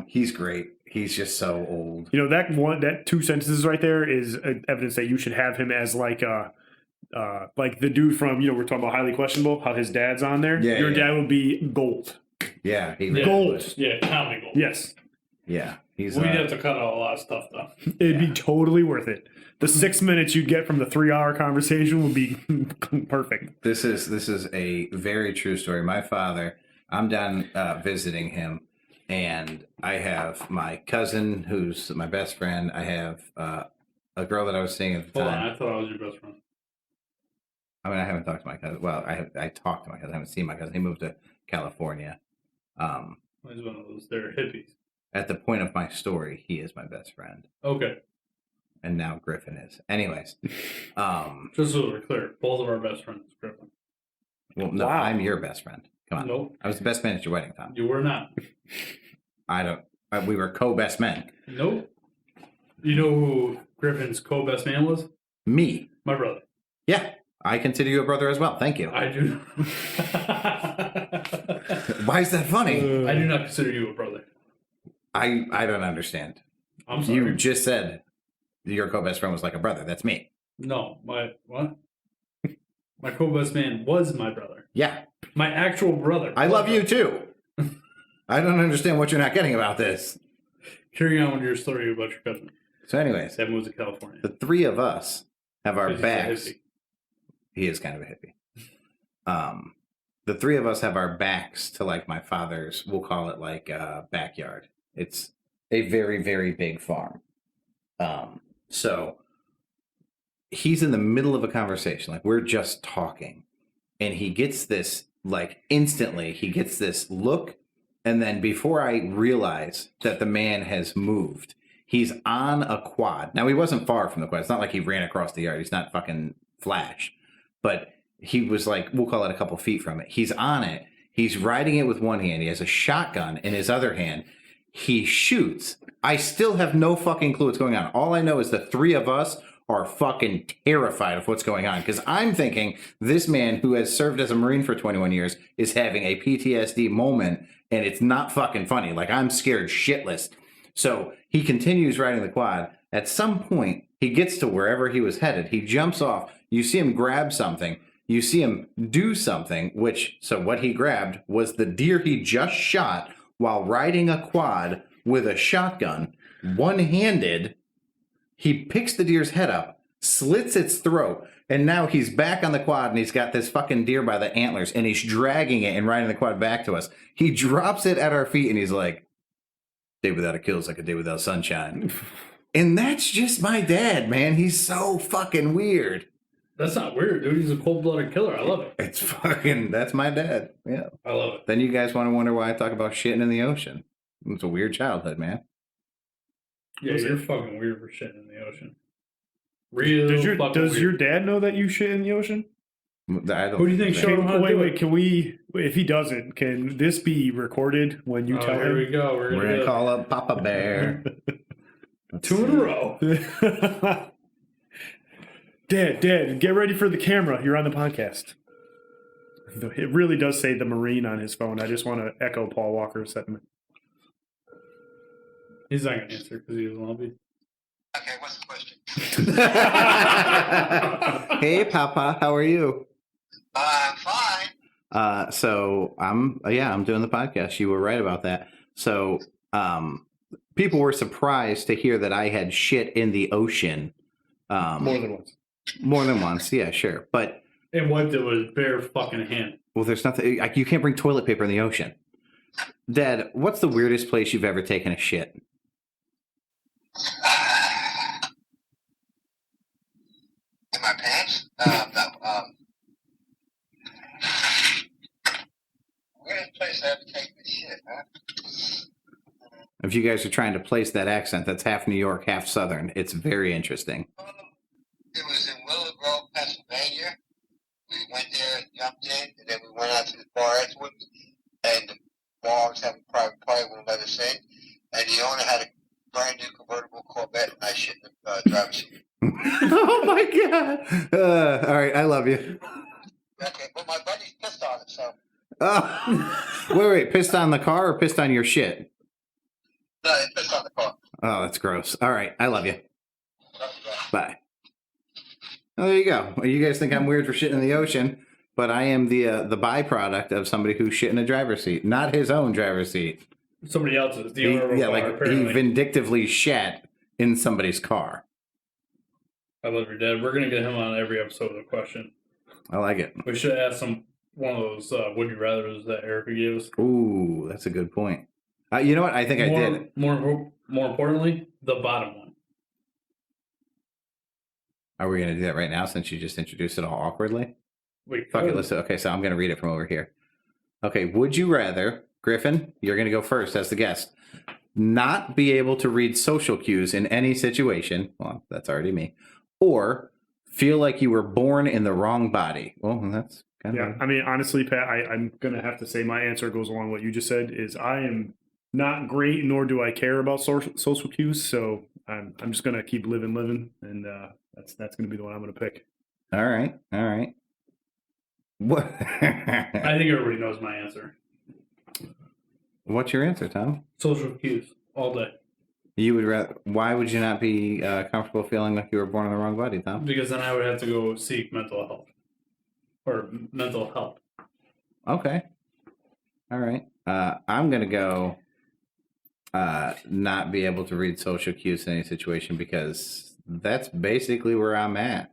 He's great. He's just so old. You know, that two sentences right there is evidence that you should have him as like the dude from, we're talking about Highly Questionable, how his dad's on there. Yeah, Your yeah. dad would be gold. Yeah, he Yeah. really Gold. was. Yeah, comedy gold. Yes. Yeah, he's. We'd have to cut out a lot of stuff, though. It'd be totally worth it. The 6 minutes you'd get from the 3-hour conversation would be perfect. This is a very true story. My father, I'm down visiting him, and I have my cousin who's my best friend. I have a girl that I was seeing at the Hold time. on, I thought I was your best friend. I mean, I haven't talked to my cousin. Well, I talked to my cousin. I haven't seen my cousin. He moved to California. He's one of those. They're hippies. At the point of my story, he is my best friend, Okay, and now Griffin is. Anyways, just so we're clear, both of our best friends, Griffin. well, no, Wow. I'm your best friend. Come on, Nope, I was the best man at your wedding, Tom. you were not. I don't. We were co-best men. Nope. You know who Griffin's co-best man was? Me. My brother. Yeah, I consider you a brother as well. Thank you. I do. Why is that funny? I do not consider you a brother. I don't understand. I'm sorry. You just said your co-best friend was like a brother. That's me. No, my what? My co-best man was my brother. Yeah, My actual brother. I love you too. I don't understand what you're not getting about this. Carrying on with your story about your cousin So, anyways, that moves to California. the three of us have our Because he's a backs. hippie. He is kind of a hippie. The three of us have our backs to my father's. We'll call it backyard. It's a very, very big farm. So he's in the middle of a conversation, we're just talking, and he gets this instantly. He gets this look, and then before I realize that the man has moved, he's on a quad. Now he wasn't far from the quad. It's not like he ran across the yard. He's not fucking Flash, but he was we'll call it a couple feet from it. He's on it. He's riding it with one hand. He has a shotgun in his other hand. He shoots. I still have no fucking clue what's going on. All I know is the three of us are fucking terrified of what's going on, because I'm thinking this man who has served as a Marine for 21 years is having a PTSD moment, and it's not fucking funny. I'm scared shitless. So he continues riding the quad. At some point, he gets to wherever he was headed. He jumps off. You see him grab something. You see him do something, so what he grabbed was the deer he just shot while riding a quad with a shotgun, one-handed. He picks the deer's head up, slits its throat, and now he's back on the quad, and he's got this fucking deer by the antlers, and he's dragging it and riding the quad back to us. He drops it at our feet, and he's like, day without a kill is like a day without sunshine. And that's just my dad, man. He's so fucking weird. That's not weird, dude. He's a cold-blooded killer. I love it. It's fucking, that's my dad. Yeah. I love it. Then you guys want to wonder why I talk about shitting in the ocean. It's a weird childhood, man. Yeah, you're fucking weird for shitting in the ocean. Real Does your dad know that you shit in the ocean? I don't Who do you think showed him how to do it? Can we, if he doesn't, can this be recorded when you tell Here him? we go. We're going to call up Papa Bear. two in a row. Dad, get ready for the camera. You're on the podcast. It really does say the Marine on his phone. I just want to echo Paul Walker's sentiment. He's not gonna answer because he doesn't want to be. Okay, what's the question? Hey, Papa, how are you? I'm fine. So I'm doing the podcast. You were right about that. So people were surprised to hear that I had shit in the ocean. More than once. More than once, yeah, sure. But And wiped it with bare fucking hand. well, there's nothing like you can't bring toilet paper in the ocean. Dad, what's the weirdest place you've ever taken a shit? In my pants? Weirdest place I ever taken the shit, huh? If you guys are trying to place that accent, that's half New York, half Southern. It's very interesting. It was in Willow Grove, Pennsylvania. We went there and jumped in, and then we went out to the bar afterwards, and the bar was having a private party, wouldn't let us in, and the owner had a brand new convertible Corvette, and I shit in the driver's seat. Oh my god! All right, I love you. Okay, but my buddy's pissed on it, so. Wait, pissed on the car or pissed on your shit? No, he pissed on the car. Oh, that's gross. All right, I love you. That's Bye. Oh, there you go. Well, you guys think I'm weird for shitting in the ocean, but I am the byproduct of somebody who shit in a driver's seat, not his own driver's seat. Somebody else's. The He, owner of a yeah, car, like he apparently. vindictively shat in somebody's car. I love your dad. We're going to get him on every episode with a question. I like it. We should ask him one of those would you rathers that Erica gave us. Ooh, that's a good point. You know what? I think I did. More importantly, the bottom one. Are we going to do that right now since you just introduced it all awkwardly? Wait, Fuck it. Let's. Okay, so I'm going to read it from over here. Okay, would you rather, Griffin, you're going to go first as the guest, not be able to read social cues in any situation, well, that's already me, or feel like you were born in the wrong body? Well, that's kind Yeah, of... I mean, honestly, Pat, I'm going to have to say my answer goes along what you just said, is I am not great, nor do I care about social cues, so I'm just going to keep living, and that's going to be the one I'm going to pick. All right. What? I think everybody knows my answer. What's your answer, Tom? Social cues all day. You would rather... Why would you not be comfortable feeling like you were born in the wrong body, Tom? Because then I would have to go seek mental health. Or mental help. Okay. All right. I'm going to go not be able to read social cues in any situation because that's basically where I'm at.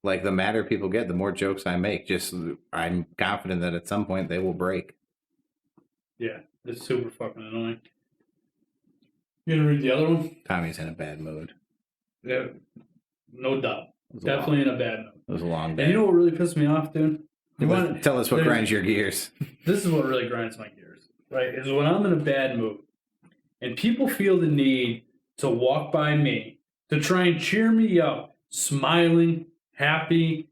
Like, the madder people get, the more jokes I make. Just, I'm confident that at some point they will break. Yeah, it's super fucking annoying. You gonna read the other one? Tommy's in a bad mood. Yeah, no doubt. was a Definitely in a bad mood. It was a long day. And you know what really pissed me off, dude? Tell us what there's- grinds your gears. This is what really grinds my gears, right? Is when I'm in a bad mood and people feel the need to walk by me to try and cheer me up, smiling, happy.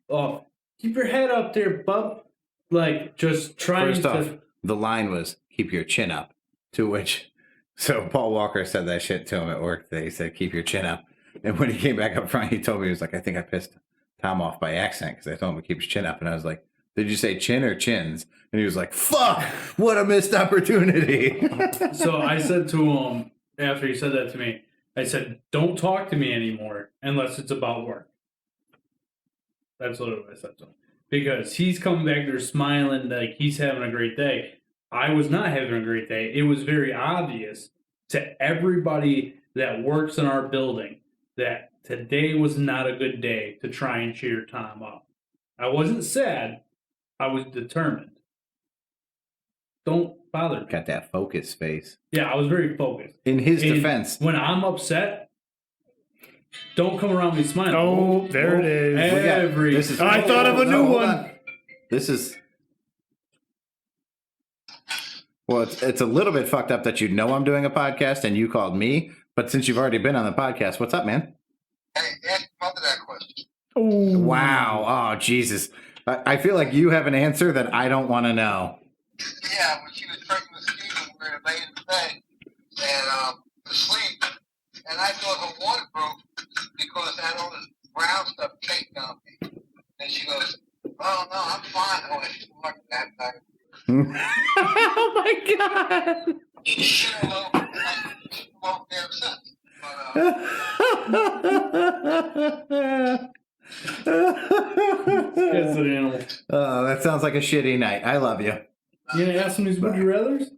Oh, keep your head up there, bub. Like, just trying First to. off, the line was, keep your chin up. To which, so Paul Walker said that shit to him at work today. He said, keep your chin up. And when he came back up front, he told me, he was like, I think I pissed Tom off by accident because I told him to keep his chin up. And I was like, did you say chin or chins? And he was like, fuck, what a missed opportunity. So I said to him, after he said that to me, I said, don't talk to me anymore unless it's about work. That's literally what I said to him. Because he's coming back there smiling like he's having a great day. I was not having a great day. It was very obvious to everybody that works in our building that today was not a good day to try and cheer Tom up. I wasn't sad. I was determined. Don't bother me. Got that focus face. Yeah, I was very focused. In his And defense. when I'm upset, don't come around me smiling. Oh, there it is. Every This is, I thought of a new hold one. on. This is... Well, it's a little bit fucked up that you know I'm doing a podcast and you called me. But since you've already been on the podcast, what's up, man? Hey, ask mother that question. Oh, Wow. Oh, Jesus. I feel like you have an answer that I don't want to know. Yeah, when she was pregnant with Steve, we were laying in bed and asleep, and I thought her water broke because I had all this brown stuff caked on me. And she goes, "Oh no, I'm fine." Oh, she's fucking that time. Oh my God. She's been alone there since. It's an animal. Oh, that sounds like a shitty night. I love you. You gonna ask him these would you rather's?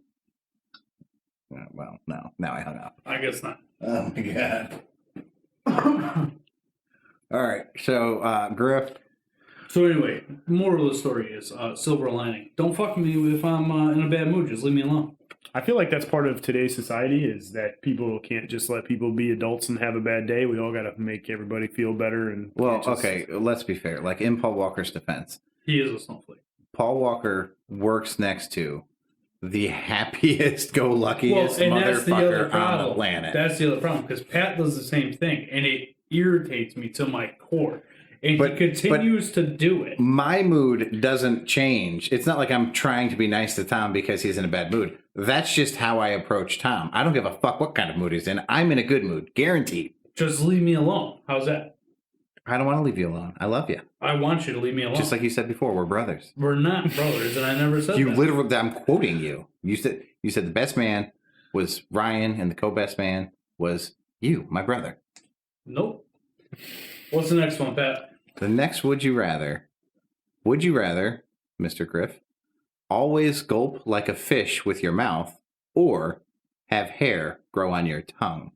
Well, no. Now I hung up. I guess not. Oh my god. All right. So, Griff. So anyway, moral of the story is silver lining. Don't fuck with me if I'm in a bad mood. Just leave me alone. I feel like that's part of today's society is that people can't just let people be adults and have a bad day. We all got to make everybody feel better. And Well, just- okay. Let's be fair. Like in Paul Walker's defense, He is a snowflake. Paul Walker works next to the happiest, go luckiest and that's the other motherfucker on problem. the planet. That's the other problem because Pat does the same thing, and it irritates me to my core. And But- he continues to do it. My mood doesn't change. It's not like I'm trying to be nice to Tom because he's in a bad mood. That's just how I approach Tom. I don't give a fuck what kind of mood he's in. I'm in a good mood, guaranteed. Just leave me alone. How's that? I don't want to leave you alone. I love you. I want you to leave me alone. Just like you said before, we're brothers. We're not brothers, and I never said You that. literally, I'm quoting you. You said the best man was Ryan and the co-best man was you, my brother. Nope. What's the next one, Pat? The next would you rather, Mr. Griff, always gulp like a fish with your mouth or have hair grow on your tongue?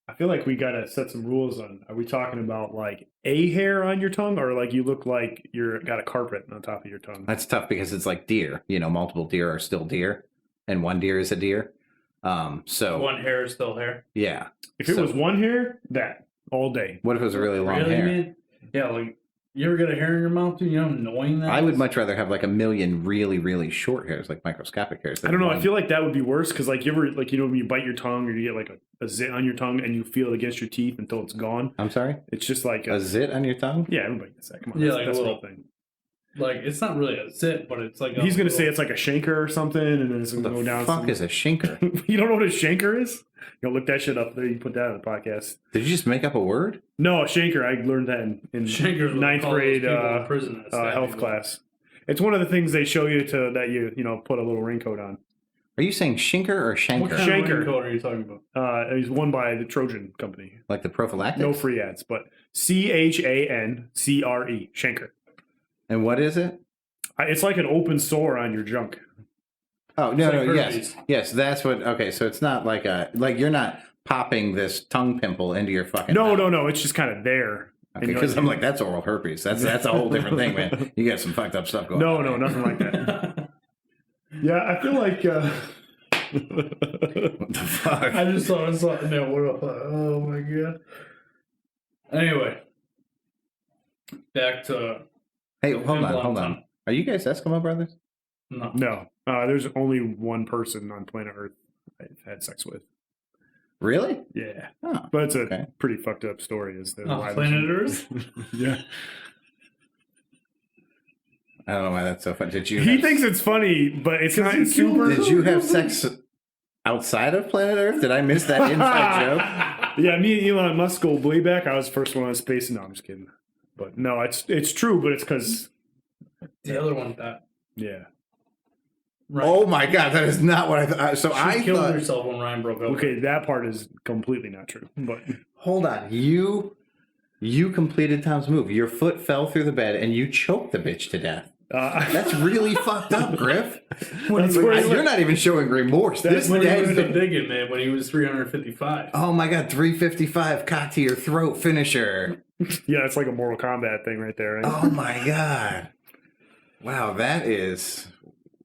I feel like we got to set some rules on. Are we talking about like a hair on your tongue or like you look like you're got a carpet on top of your tongue? That's tough because it's like deer. You know, multiple deer are still deer and one deer is a deer. So One hair is still hair. yeah. If it So was one hair, that all day. what if it was a really long Really, hair? man? Yeah, like, you ever get a hair in your mouth, dude? You know how annoying that I would is? much rather have like a million really, really short hairs, like microscopic hairs. I don't know. I than feel like that would be worse because, like, you ever, like, you know, when you bite your tongue or you get like a zit on your tongue and you feel it against your teeth until it's gone. I'm sorry? It's just like A zit on your tongue? yeah, everybody gets that. Come on, Yeah, that's, like a that's the little- whole thing. Like, it's not really a zit, but it's like He's gonna say it's like a shanker or something, and then it's gonna What go the down. fuck some- is a shinker? You don't know what a shanker is? You look that shit up there. You put that on the podcast. Did you just make up a word? No, a shanker. I learned that in Shankers what they ninth call those grade people in prison that stab health people. class. It's one of the things they show you to that you know put a little raincoat on. Are you saying shinker or What shanker? kind Shanker. of raincoat are you talking about? It was won by the Trojan Company. Like the prophylactics? No free ads, but CHANCRE shanker. And what is it? It's like an open sore on your junk. Oh, no, It's like no, yes. herpes. Yes, that's what, okay, so it's not like you're not popping this tongue pimple into your fucking No, mouth. no. It's just kind of there. Okay, And you're because I'm like, that's oral herpes. That's a whole different thing, man. You got some fucked up stuff going on. no, nothing like that. Yeah, I feel like. What the fuck? I just saw something that went up. Oh my god. Anyway, back to Hey, hold Pimple on. tongue. Are you guys Eskimo brothers? No. No, there's only one person on planet Earth I've had sex with. Really? Yeah, Oh, but it's a okay. pretty fucked up story. Is the Oh, planet Earth? Yeah, I don't know why that's so funny. Did you? he have- thinks it's funny, but it's not he super. Did you have sex outside of planet Earth? Did I miss that inside joke? Yeah, me and Elon Musk go way back. I was the first one on space. No, I'm just kidding. But no, it's true. But it's because The other one, that. yeah. Right. Oh my god, that is not what I thought. So She I killed thought. herself when Ryan broke up. Okay, that part is completely not true. But Hold on, you completed Tom's move. Your foot fell through the bed and you choked the bitch to death. That's really fucked up, Griff. That's where he You're went. not even showing remorse. That's This When he was the dead. biggin, man, when he was 355. Oh my god, 355 cock to your throat finisher. Yeah, it's like a Mortal Kombat thing right there. Right? Oh my god. Wow, that is.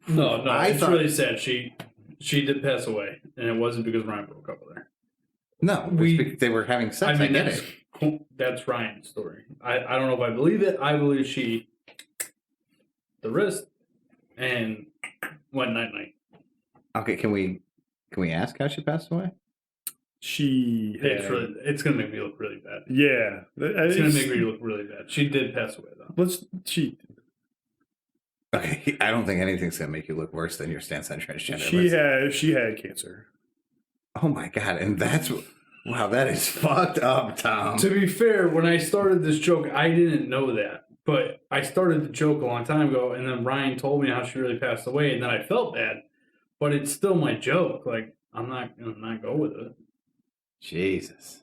No, I it's thought- really sad. She did pass away, and it wasn't because Ryan broke up with her. No, they were having sex. I, get that's, it. that's Ryan's story. I don't know if I believe it. I believe she the wrist and went night night. Okay, can we ask how she passed away? She had, It's gonna make me look really bad. yeah. It's gonna make me look really bad. She did pass away though. Okay, I don't think anything's gonna make you look worse than your stance on transgender. She had cancer. Oh my god, and that's wow, that is fucked up, Tom. To be fair, when I started this joke, I didn't know that. But I started the joke a long time ago, and then Ryan told me how she really passed away, and then I felt bad. But it's still my joke. Like, I'm not gonna not go with it. Jesus.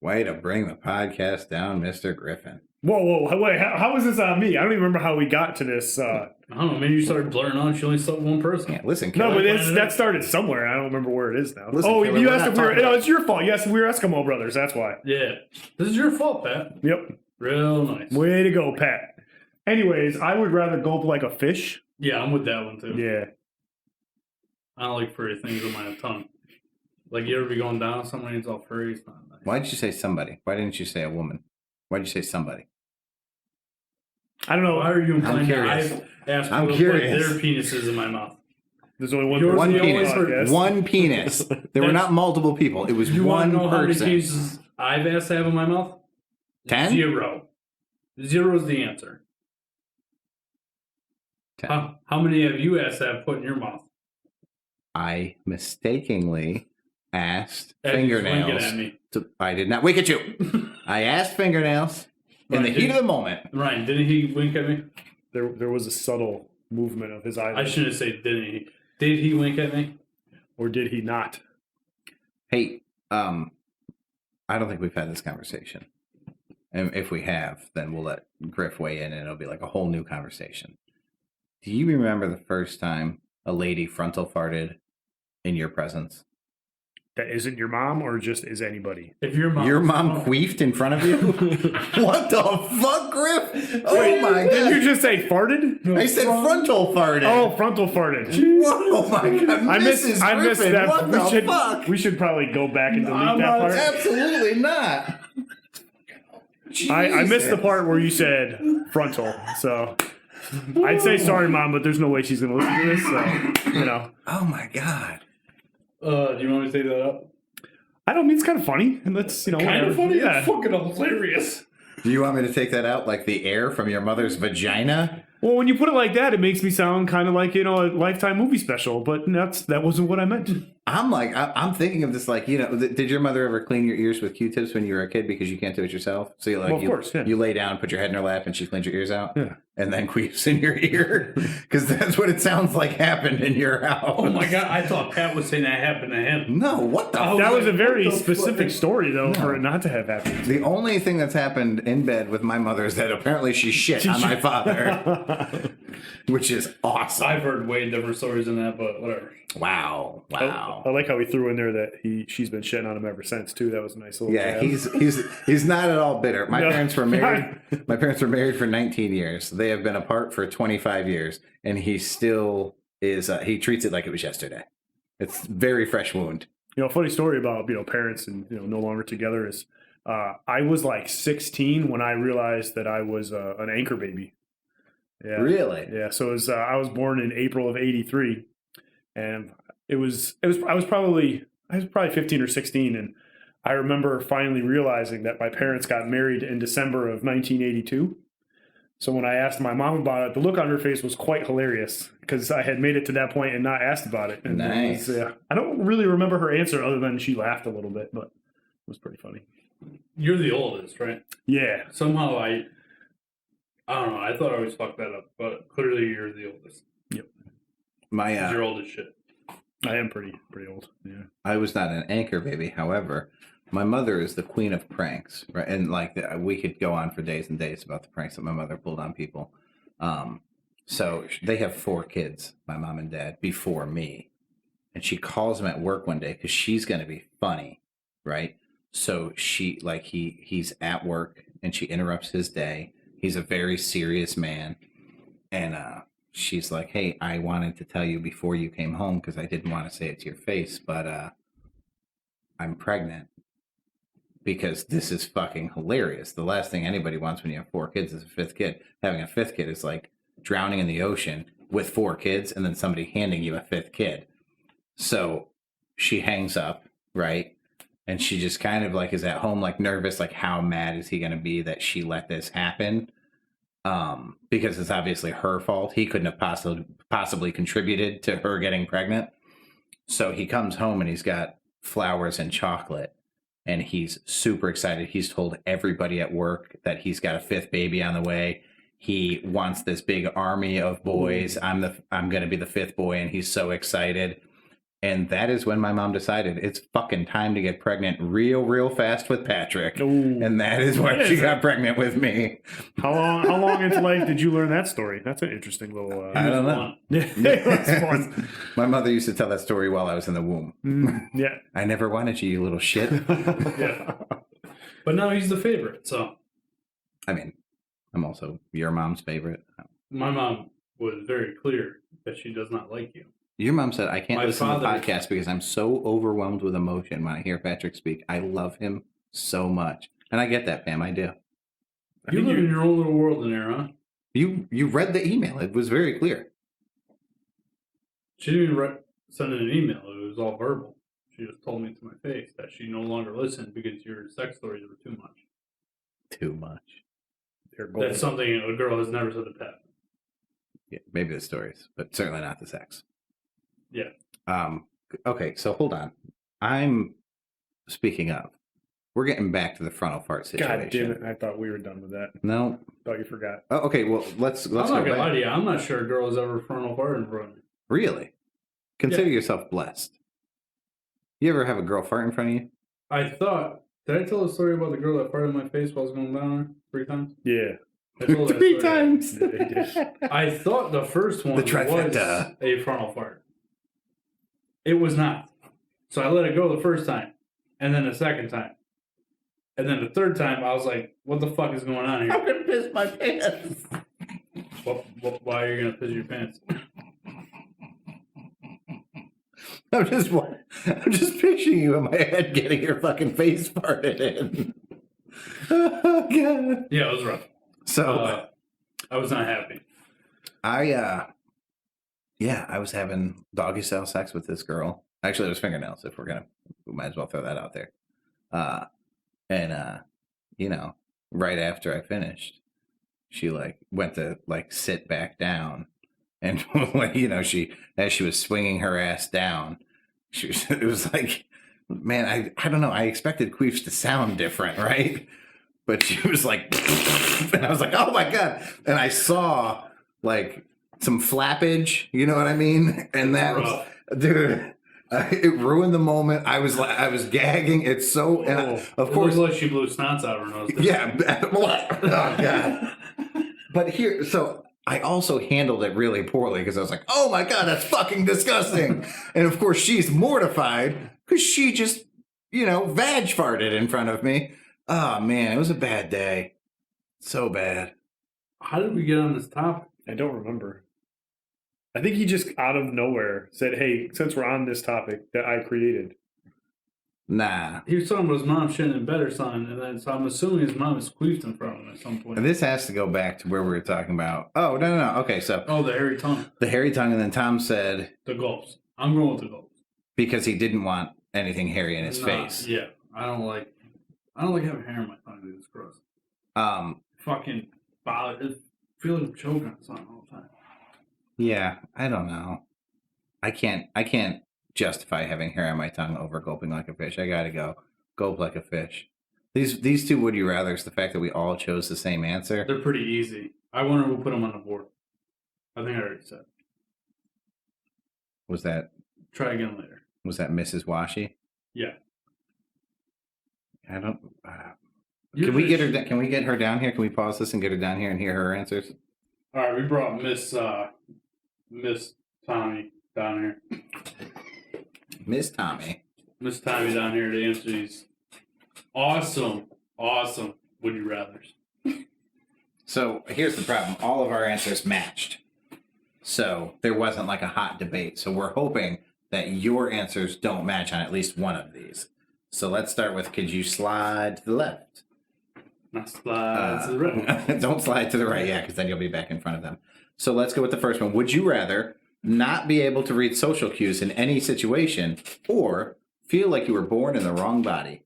Way to bring the podcast down, Mr. Griffin. Whoa, wait, how is this on me? I don't even remember how we got to this. I don't know. Maybe you started blurring on. She only saw one person. Yeah, listen, No, Killer, but that started somewhere. I don't remember where it is now. Listen, oh, Killer, you we're asked not if we were. talking No, about- it's your fault. You asked if we were Eskimo brothers. That's why. Yeah. This is your fault, Pat. Yep. Real nice. Way to go, Pat. Anyways, I would rather gulp like a fish. Yeah, I'm with that one too. Yeah. I don't like furry things on my tongue. Like, you ever be going down on somebody and it's all furry? It's not nice. why did you say somebody? Why didn't you say a woman? Why did you say somebody? I don't know. Why are you implying that curious. I've asked I'm people to put curious. their penises in my mouth? There's only one. Yours One the only penis. person- One penis. There were not multiple people. It was You want one to know how many person. penises I've asked to have in my mouth? 10? 0. 0 is the answer. 10. How many have you asked to have put in your mouth? I mistakenly asked Ed, he's winking fingernails. at me. I did not wink at you. I asked fingernails in the Right, heat of the moment. Ryan, didn't he wink at me? There was a subtle movement of his I eyes. shouldn't say didn't he. Did he wink at me? Or did he not? Hey, I don't think we've had this conversation. And if we have, then we'll let Griff weigh in and it'll be like a whole new conversation. Do you remember the first time a lady frontal farted in your presence? That isn't your mom, or just is anybody? If your mom, Your mom queefed in front of you? What the fuck, Griff? Oh my Did you god. just say farted? I said frontal farted. Oh, frontal farted. Whoa, my god. I missed Griffin, that. What the fuck? We should probably go back and delete I'm that not- part. Absolutely not. I missed the part where you said frontal. So I'd say sorry, Mom, but there's no way she's going to listen to this. So, you know. Oh my god. do you want me to take that up? I don't mean it's kind of funny. And let's, you know. Kind of whatever. funny? Yeah. It's fucking hilarious. Do you want me to take that out like the air from your mother's vagina? Well, when you put it like that, it makes me sound kind of like, you know, a Lifetime movie special. But that wasn't what I meant. I'm thinking of this like, you know, did your mother ever clean your ears with Q-tips when you were a kid because you can't do it yourself? So Well, of course, yeah. you lay down, put your head in her lap, and she cleans your ears out? Yeah. And then queefs in your ear? Because that's what it sounds like happened in your house. Oh my god, I thought Pat was saying that happened to him. No, what the Oh, That was a What very the specific fuck? story, though, for it not to have happened. The only thing that's happened in bed with my mother is that apparently she shit on my father, which is awesome. I've heard way different stories than that, but whatever. Wow. I like how he threw in there that she's been shitting on him ever since, too. That was a nice little Yeah, jab. he's not at all bitter. My No. parents were married. My parents were married for 19 years. They have been apart for 25 years, and he still is. He treats it like it was yesterday. It's a very fresh wound. You know, a funny story about, you know, parents and, you know, no longer together is I was like 16 when I realized that I was an anchor baby. Yeah. Really? Yeah. So it was, I was born in April of '83, and I was probably 15 or 16, and I remember finally realizing that my parents got married in December of 1982. So when I asked my mom about it, the look on her face was quite hilarious because I had made it to that point and not asked about it. And Nice. It was, I don't really remember her answer other than she laughed a little bit, but it was pretty funny. You're the oldest, right? Yeah. Somehow I don't know. I thought I always fucked that up, but clearly you're the oldest. My You're old as shit. I am pretty old. Yeah. I was not an anchor baby. However, my mother is the queen of pranks, right? And like we could go on for days and days about the pranks that my mother pulled on people. So they have 4 kids, my mom and dad, before me, and she calls him at work one day because she's going to be funny, right? So he's at work and she interrupts his day. He's a very serious man, and she's like, "Hey, I wanted to tell you before you came home because I didn't want to say it to your face, but I'm pregnant." Because this is fucking hilarious. The last thing anybody wants when you have 4 kids is a 5th kid. Having a 5th kid is like drowning in the ocean with 4 kids and then somebody handing you a 5th kid. So she hangs up, right? And she just kind of like is at home, like nervous, like how mad is he going to be that she let this happen? Because it's obviously her fault. He couldn't have possibly contributed to her getting pregnant. So he comes home and he's got flowers and chocolate. And he's super excited. He's told everybody at work that he's got a 5th baby on the way. He wants this big army of boys. I'm going to be the 5th boy, and he's so excited. And that is when my mom decided it's fucking time to get pregnant real fast with Patrick. Ooh. And that is why she got pregnant with me. How long into life did you learn that story? That's an interesting little... I don't know. That's fun. My mother used to tell that story while I was in the womb. Yeah. I never wanted you little shit. Yeah. But now he's the favorite, so. I mean, I'm also your mom's favorite. My mom was very clear that she does not like you. Your mom said, I can't My listen to the father- podcast because I'm so overwhelmed with emotion when I hear Patrick speak. I love him so much. And I get that, Pam. I do. You live in your own little world in there, huh? You read the email. It was very clear. She didn't even send an email. It was all verbal. She just told me to my face that she no longer listened because your sex stories were too much. Too much. That's something a girl has never said to Pat. Yeah, maybe the stories, but certainly not the sex. Yeah. Okay, so hold on. I'm speaking of. We're getting back to the frontal fart situation. God damn it. I thought we were done with that. No. Thought you forgot. Oh, okay, well, let's I'm not go gonna lie back. to you. I'm not sure a girl has ever frontal farted in front of me. Really? Consider Yeah. yourself blessed. You ever have a girl fart in front of you? I thought. Did I tell the story about the girl that farted in my face while I was going down there 3 times? Yeah. I told that Three story. times. Yeah, you did. I thought the first one The was trifecta. a frontal fart. It was not. So I let it go the first time, and then the second time. And then the third time, I was like, what the fuck is going on here? I'm gonna piss my pants. Why are you going to piss your pants? I'm just picturing you in my head getting your fucking face farted in. Oh, God. Yeah, it was rough. So I was not happy. I was having doggy style sex with this girl. Actually, it was fingernails. If we might as well throw that out there. Right after I finished, she went to sit back down, and as she was swinging her ass down, it was like, man, I don't know. I expected queefs to sound different, right? But she was like, and I was like, oh my God. And I saw some flappage, you know what I mean? And that was, dude, it ruined the moment. I was gagging. It's so, and of course, it looked like she blew snots out of her nose. yeah. What? Oh God. But so I also handled it really poorly because I was like, oh my God, that's fucking disgusting. And of course she's mortified because she just, vag farted in front of me. Oh man, it was a bad day. So bad. How did we get on this topic? I don't remember. I think he just out of nowhere said, hey, since we're on this topic that I created. Nah. He was talking about his mom shitting in bed or something, and then so I'm assuming his mom is queefed in front of him at some point. And this has to go back to where we were talking about. Oh, no. Okay, so. Oh, the hairy tongue. The hairy tongue, and then Tom said. The gulps. I'm going with the gulps. Because he didn't want anything hairy in his face. Yeah. I don't like having hair in my tongue, dude. It's gross. Fucking bother. I feel like I'm choking on something all the time. Yeah, I don't know. I can't justify having hair on my tongue over gulping like a fish. I gotta go gulp like a fish. These two would you rathers, the fact that we all chose the same answer. They're pretty easy. I wonder who put them on the board. I think I already said. Was that Try again later. Mrs. Washi? Yeah. I don't. Can we get her? Can we get her down here? Can we pause this and get her down here and hear her answers? All right, we brought Miss Tommy down here. Miss Tommy. Miss Tommy down here to answer these awesome would you rathers. So here's the problem. All of our answers matched. So there wasn't a hot debate. So we're hoping that your answers don't match on at least one of these. So let's start with, could you slide to the left? Not slide to the right. Don't slide to the right, yeah, because then you'll be back in front of them. So let's go with the first one. Would you rather not be able to read social cues in any situation or feel like you were born in the wrong body?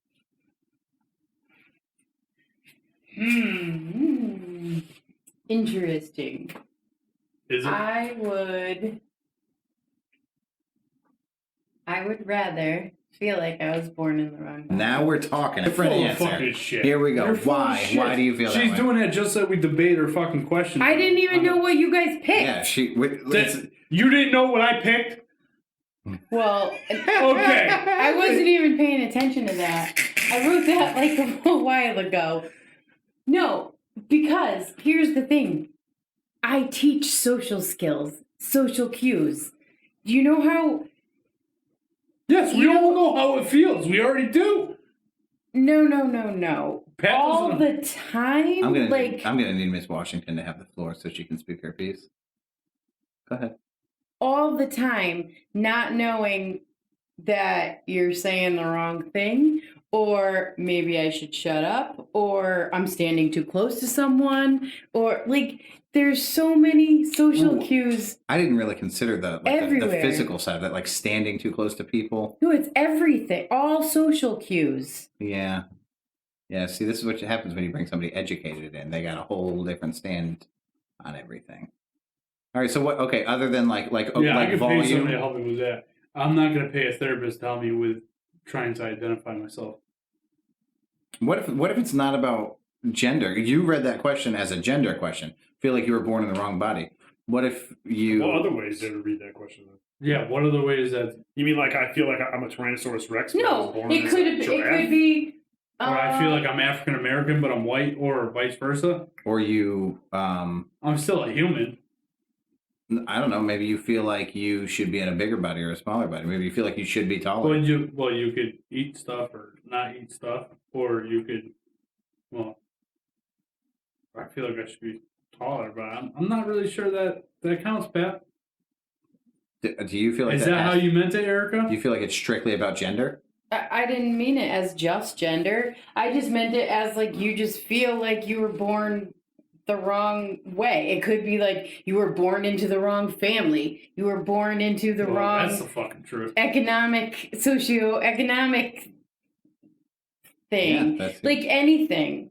Interesting. Is it? I would rather feel like I was born in the wrong body. Now we're talking. Different Full of answer. fucking shit. Here we go. You're full of Why? shit. Why do you feel that She's way? doing that just so we debate her fucking question. I didn't even know what you guys picked. Yeah, You didn't know what I picked? Well, Okay. I wasn't even paying attention to that. I wrote that like a while ago. No, because here's the thing. I teach social skills, social cues. Do you know how? Yes, we all know how it feels. We already do. No. Pat All doesn't- the time? I'm like, gonna need Miss Washington to have the floor so she can speak her piece. Go ahead. all the time, not knowing that you're saying the wrong thing, or maybe I should shut up, or I'm standing too close to someone, or like there's so many social Ooh. cues. I didn't really consider the Everywhere. physical side of it, like standing too close to people. No, it's everything. All social cues. Yeah. Yeah, see, this is what happens when you bring somebody educated in. They got a whole different stand on everything. All right, so what? Okay, other than like Yeah, I like could pay somebody to volume. help me with that. I'm not going to pay a therapist to help me with trying to identify myself. What if it's not about gender? You read that question as a gender question. Feel like you were born in the wrong body. What if you? What other ways did it read that question? Then? Yeah, what other ways that? You mean like I feel like I'm a Tyrannosaurus Rex? but I was No, born it as could a it giraffe? could be. Or I feel like I'm African American, but I'm white, or vice versa. Or you? I'm still a human. I don't know. Maybe you feel like you should be in a bigger body or a smaller body. Maybe you feel like you should be taller. Well, you could eat stuff or not eat stuff, or you could. Well, I feel like I should be taller, but I'm not really sure that counts, Pat. Do you feel like Is that how you meant it, Erica? Do you feel like it's strictly about gender? I didn't mean it as just gender. I just meant it as like you just feel like you were born the wrong way. It could be like you were born into the wrong family. You were born into the Well, wrong that's the fucking truth. socioeconomic thing. Yeah, that's it. Like anything.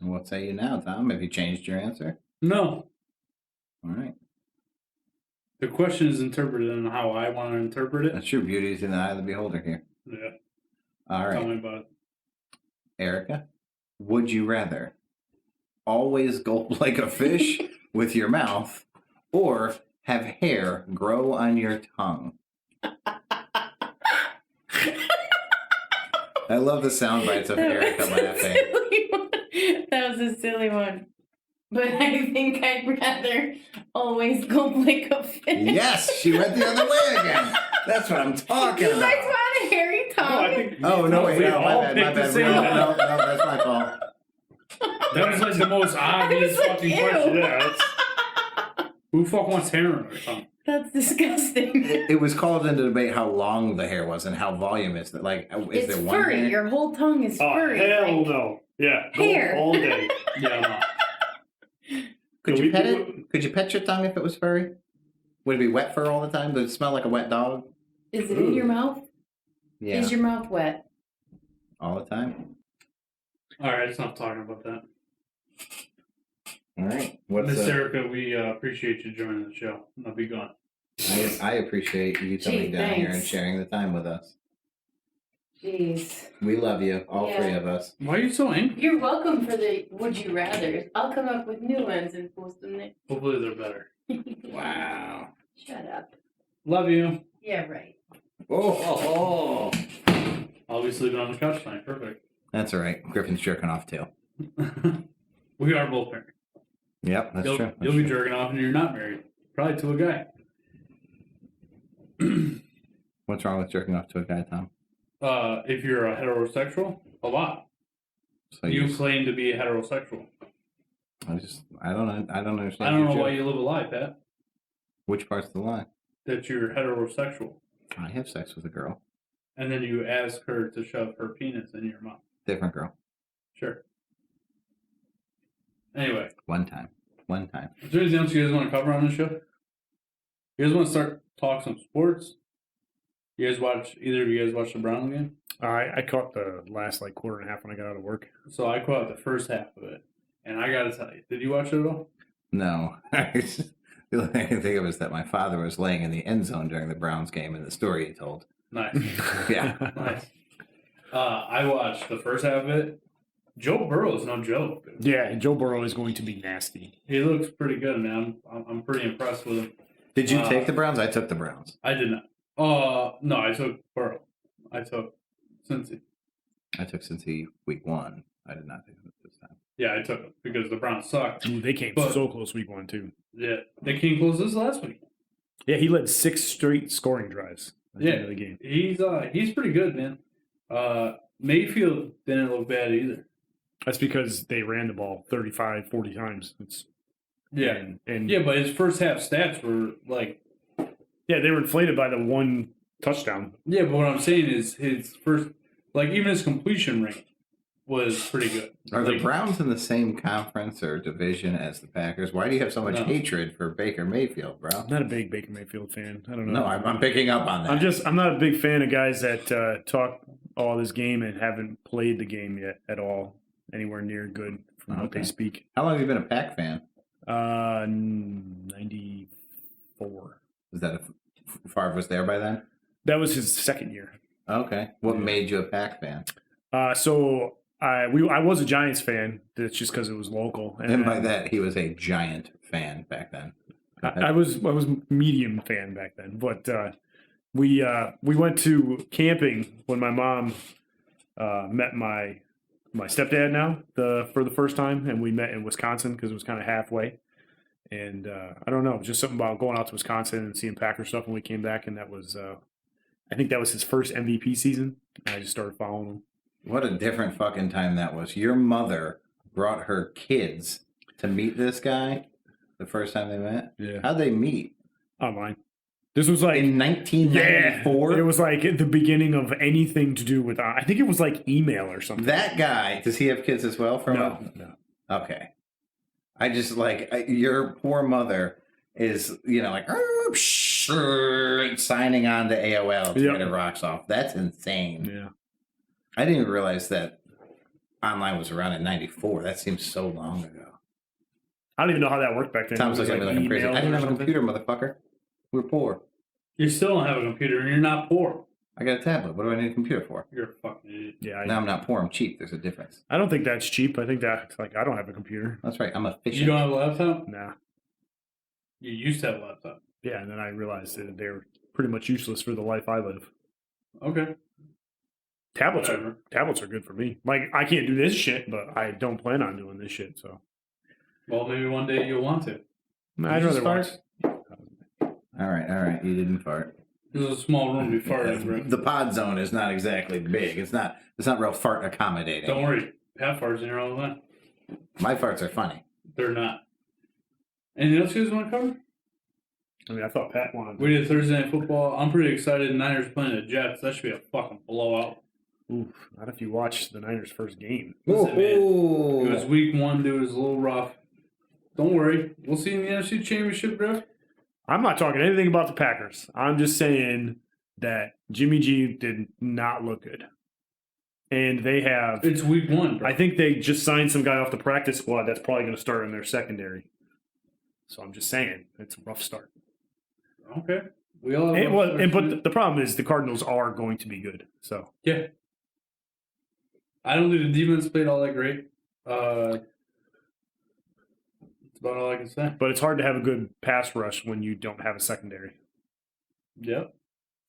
What say you now, Tom? Have you changed your answer? No, All right. the question is interpreted in how I want to interpret it. That's true. Beauty is in the eye of the beholder here. Yeah, All tell right. me about it. Erica, would you rather always gulp like a fish with your mouth or have hair grow on your tongue? I love the sound bites of Erica laughing. That was a silly one. But I think I'd rather always go like a fish. Yes, she went the other way again. That's what I'm talking You guys about. want a hairy tongue? No, I think Oh, no, wait, We no, my all bad, my picked the bad. same No, one. that's my fault. That was like the most obvious like, fucking ew. question. Yeah, Who the fuck wants hair on their tongue? That's disgusting. It was called into debate how long the hair was and how voluminous. Like, is It's there one furry. hair? Your whole tongue is oh furry. hell like- no! Yeah, go Hair. all day. Yeah, no. Could So you we- pet it? Could you pet your tongue if it was furry? Would it be wet fur all the time? Does it smell like a wet dog? Is it in your mouth? Yeah, Is your mouth wet? all the time. All right, stop talking about that. All right. What's Miss Erica, we appreciate you joining the show. I'll be gone. I appreciate you coming Gee, down here and thanks. sharing the time with us. Jeez. We love you, all Yeah. three of us. Why are you so angry? You're welcome for the would you rather. I'll come up with new ones and post them there. Hopefully they're better. Wow. Shut up. Love you. Yeah, right. Oh. I'll be sleeping on the couch tonight. Perfect. That's all right. Griffin's jerking off too. We are both married. Yep, that's You'll, true. you'll be jerking off and you're not married. Probably to a guy. What's wrong with jerking off to a guy, Tom? If you're a heterosexual, a lot. So You just- claim to be a heterosexual. I don't understand. I don't your know why joke. you live a lie, Pat. Which part's the lie? That you're heterosexual. I have sex with a girl. And then you ask her to shove her penis in your mouth. Different girl. Sure. Anyway, One time. is there anything else you guys want to cover on this show? You guys want to start talk some sports? Either of you guys watch the Brown game? I caught the last like quarter and a half when I got out of work. So I caught the first half of it. And I gotta tell you, did you watch it at all? No. The only thing I can think of is that my father was laying in the end zone during the Browns game and the story he told. Nice. Yeah. Nice. I watched the first half of it. Joe Burrow is no joke, dude. Yeah, Joe Burrow is going to be nasty. He looks pretty good, man. I'm pretty impressed with him. Did you take the Browns? I took the Browns. I did not. No, I took Burrow. I took Cincy. I took Cincy week 1. I did not take them this time. Yeah, I took them because the Browns sucked. Ooh, they came so close week 1 too. Yeah, they came close this last week. Yeah, he led 6 straight scoring drives at the end of the game. He's pretty good, man. Mayfield didn't look bad either. That's because they ran the ball 35, 40 times. And But his first half stats were like... Yeah, they were inflated by the 1 touchdown. Yeah, but what I'm saying is his first... Like, even his completion rate was pretty good. Are the Browns in the same conference or division as the Packers? Why do you have so much hatred for Baker Mayfield, bro? I'm not a big Baker Mayfield fan. I don't know. No, I'm picking up on that. I'm not a big fan of guys that talk all this game and haven't played the game yet at all, anywhere near good from what they speak. How long have you been a Pack fan? 94. Is that Favre was there by then? That was his second year. Okay. What made you a Pack fan? So I was a Giants fan. That's just because it was local. And by that, he was a Giant fan back then. I was medium fan back then. But we went to camping when my mom met my stepdad now for the first time, and we met in Wisconsin because it was kind of halfway. And I don't know, just something about going out to Wisconsin and seeing Packer stuff when we came back, and that was I think that was his first MVP season. I just started following him. What a different fucking time that was. Your mother brought her kids to meet this guy the first time they met? Yeah. How'd they meet? Online. This was like... In 1994? Yeah, it was like at the beginning of anything to do with... I think it was like email or something. That guy, does he have kids as well? No. Okay. I just your poor mother is, like, signing on to AOL to get her rocks off. That's insane. Yeah. I didn't even realize that online was around in 94. That seems so long ago. I don't even know how that worked back then. Tom's looking at me like I'm crazy. I didn't have a computer, motherfucker. We're poor. You still don't have a computer, and you're not poor. I got a tablet. What do I need a computer for? You're a fucking idiot. Yeah. Now I'm not poor. I'm cheap. There's a difference. I don't think that's cheap. I think that's I don't have a computer. That's right. I'm efficient. You don't have a laptop? Nah. You used to have a laptop. Yeah, and then I realized that they're pretty much useless for the life I live. Okay. Tablets are good for me. Like, I can't do this shit, but I don't plan on doing this shit, so. Well, maybe one day you'll want to. I'd rather watch. All right. You didn't fart. There's a small room to be farting, right? The pod zone is not exactly big. It's not real fart accommodating. Don't worry. Pat farts in here all the time. My farts are funny. They're not. Anything else you guys want to cover? I mean, I thought Pat wanted to. We did Thursday Night Football. I'm pretty excited. Niners playing the Jets. That should be a fucking blowout. Oof, not if you watch the Niners' first game. Listen, man, it was week 1, dude. It was a little rough. Don't worry. We'll see you in the NFC Championship, Griff. I'm not talking anything about the Packers. I'm just saying that Jimmy G did not look good. And they have... It's week 1, bro. I think they just signed some guy off the practice squad that's probably going to start in their secondary. So I'm just saying, it's a rough start. Okay. We all have but the problem is the Cardinals are going to be good. So yeah. I don't think the defense played all that great. That's about all I can say. But it's hard to have a good pass rush when you don't have a secondary. Yep.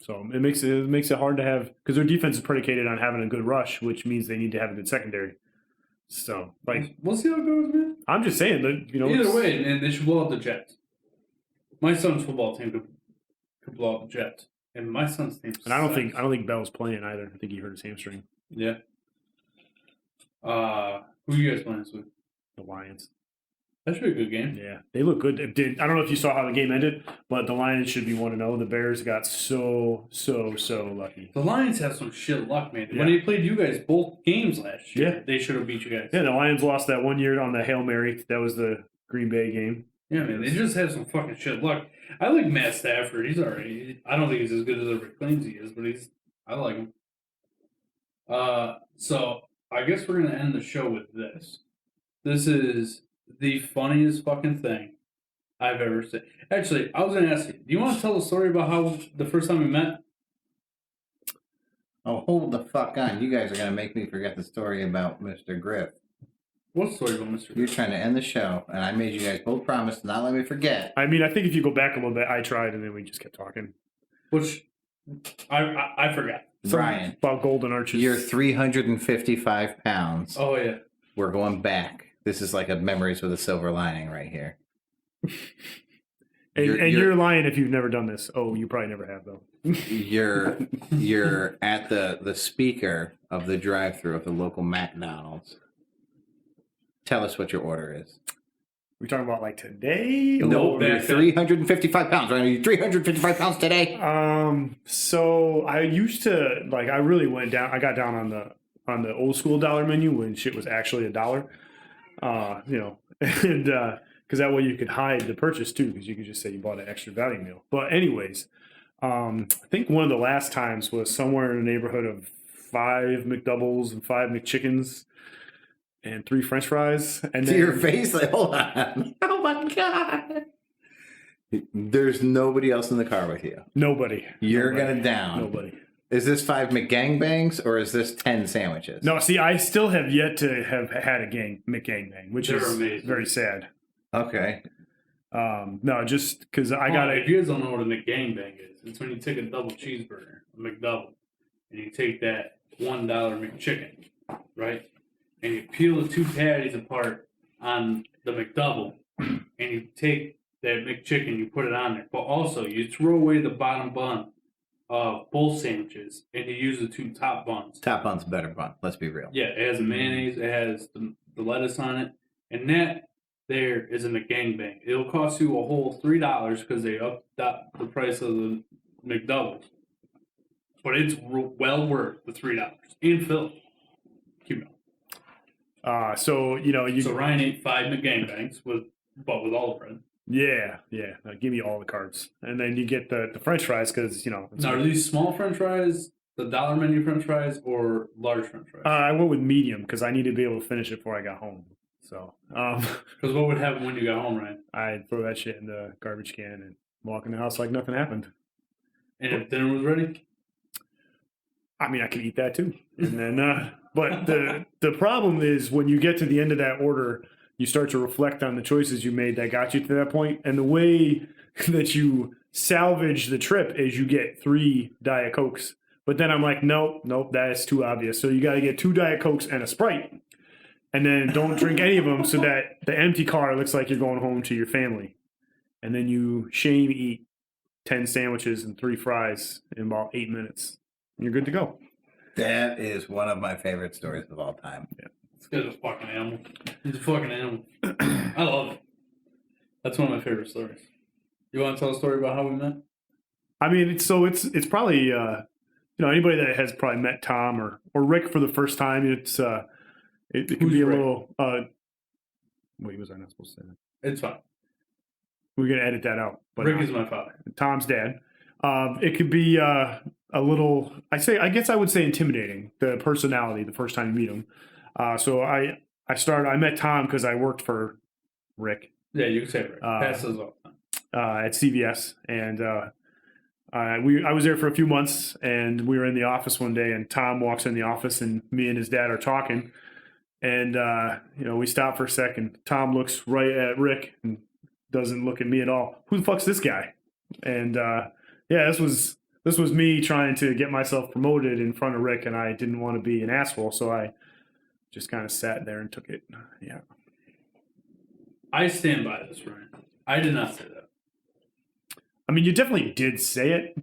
So it makes it hard to have, because their defense is predicated on having a good rush, which means they need to have a good secondary. So we'll see how it goes, man. I'm just saying that either way, and they should blow out the Jets. My son's football team could blow out the Jets, and my son's team. And I don't think Bell's playing either. I think he hurt his hamstring. Yeah. Who are you guys playing this week? The Lions. That should be a good game. Yeah, they look good. I don't know if you saw how the game ended, but the Lions should be 1-0. The Bears got so lucky. The Lions have some shit luck, man. Yeah. When they played you guys both games last year, Yeah. they should have beat you guys. Yeah, the Lions lost that one year on the Hail Mary. That was the Green Bay game. Yeah, man, they just have some fucking shit luck. I like Matt Stafford. He's alright. I don't think he's as good as everybody claims he is, but I like him. So I guess we're gonna end the show with this. This is the funniest fucking thing I've ever seen. Actually, I was gonna ask you, do you want to tell the story about how the first time we met? Oh, hold the fuck on. You guys are going to make me forget the story about Mr. Griff. What's the story about Mr. You're trying to end the show, and I made you guys both promise to not let me forget. I mean, I think if you go back a little bit, I tried, and then we just kept talking. Which I forgot. Brian, About golden arches. you're 355 pounds. Oh yeah. We're going back. This is like a memories with a silver lining right here. You're lying if you've never done this. Oh, you probably never have, though. You're at the speaker of the drive-thru of the local McDonald's. Tell us what your order is. We talking about like today? No, Or- you're 355 pounds. Right? Are you 355 pounds today? So I used to I really went down. I got down on the old school dollar menu when shit was actually $1. And because that way you could hide the purchase too, because you could just say you bought an extra value meal. But anyways, I think one of the last times was somewhere in the neighborhood of 5 McDoubles and 5 McChickens and 3 French fries. And To your face, like, hold on. Oh my god. There's nobody else in the car with you. Nobody. You're gonna down. Nobody. Is this 5 McGangbangs or is this 10 sandwiches? No, see, I still have yet to have had a McGangbang, which They're is amazing. very sad. Okay. No, just because I got If you guys don't know what a McGangbang is, it's when you take a double cheeseburger, a McDouble, and you take that $1 McChicken, right? And you peel the 2 patties apart on the McDouble, and you take that McChicken, you put it on there. But also, you throw away the bottom bun of both sandwiches, and you use the 2 top buns. Top bun's a better bun. Let's be real. Yeah, it has the mayonnaise, it has the lettuce on it, and that there is a McGangbang. It'll cost you a whole $3 because they upped the price of the McDoubles. But it's well worth the $3. And Phil, keep going. So Ryan ate 5 McGangbangs with all the bread. Yeah. Give me all the carbs, and then you get the French fries because Now, are these small French fries, the dollar menu French fries, or large French fries? I went with medium because I needed to be able to finish it before I got home. So, Because what would happen when you got home, Ryan? I'd throw that shit in the garbage can and walk in the house like nothing happened. And if dinner was ready? I mean, I could eat that too. And then, but the problem is when you get to the end of that order, you start to reflect on the choices you made that got you to that point. And the way that you salvage the trip is you get 3 Diet Cokes. But then I'm like, nope, that is too obvious. So you got to get 2 Diet Cokes and a Sprite. And then don't drink any of them so that the empty car looks like you're going home to your family. And then you shame eat 10 sandwiches and 3 fries in about 8 minutes. And you're good to go. That is one of my favorite stories of all time. Yeah. This guy's a fucking animal. He's a fucking animal. I love it. That's one of my favorite stories. You want to tell a story about how we met? I mean, it's probably anybody that has probably met Tom or Rick for the first time. It's it can Who's be a Rick? little. Wait, was I not supposed to say that? It's fine. We're gonna edit that out. But Rick is my father. Tom's dad. It could be a little. I guess I would say intimidating. The personality the first time you meet him. So I met Tom because I worked for Rick. Yeah, you can say Rick. Pass those all the time. At CVS, and I was there for a few months, and we were in the office one day, and Tom walks in the office, and me and his dad are talking, and we stop for a second. Tom looks right at Rick and doesn't look at me at all. Who the fuck's this guy? And this was me trying to get myself promoted in front of Rick, and I didn't want to be an asshole, so I just kind of sat there and took it. Yeah. I stand by this, Ryan. I did not say that. I mean, you definitely did say it.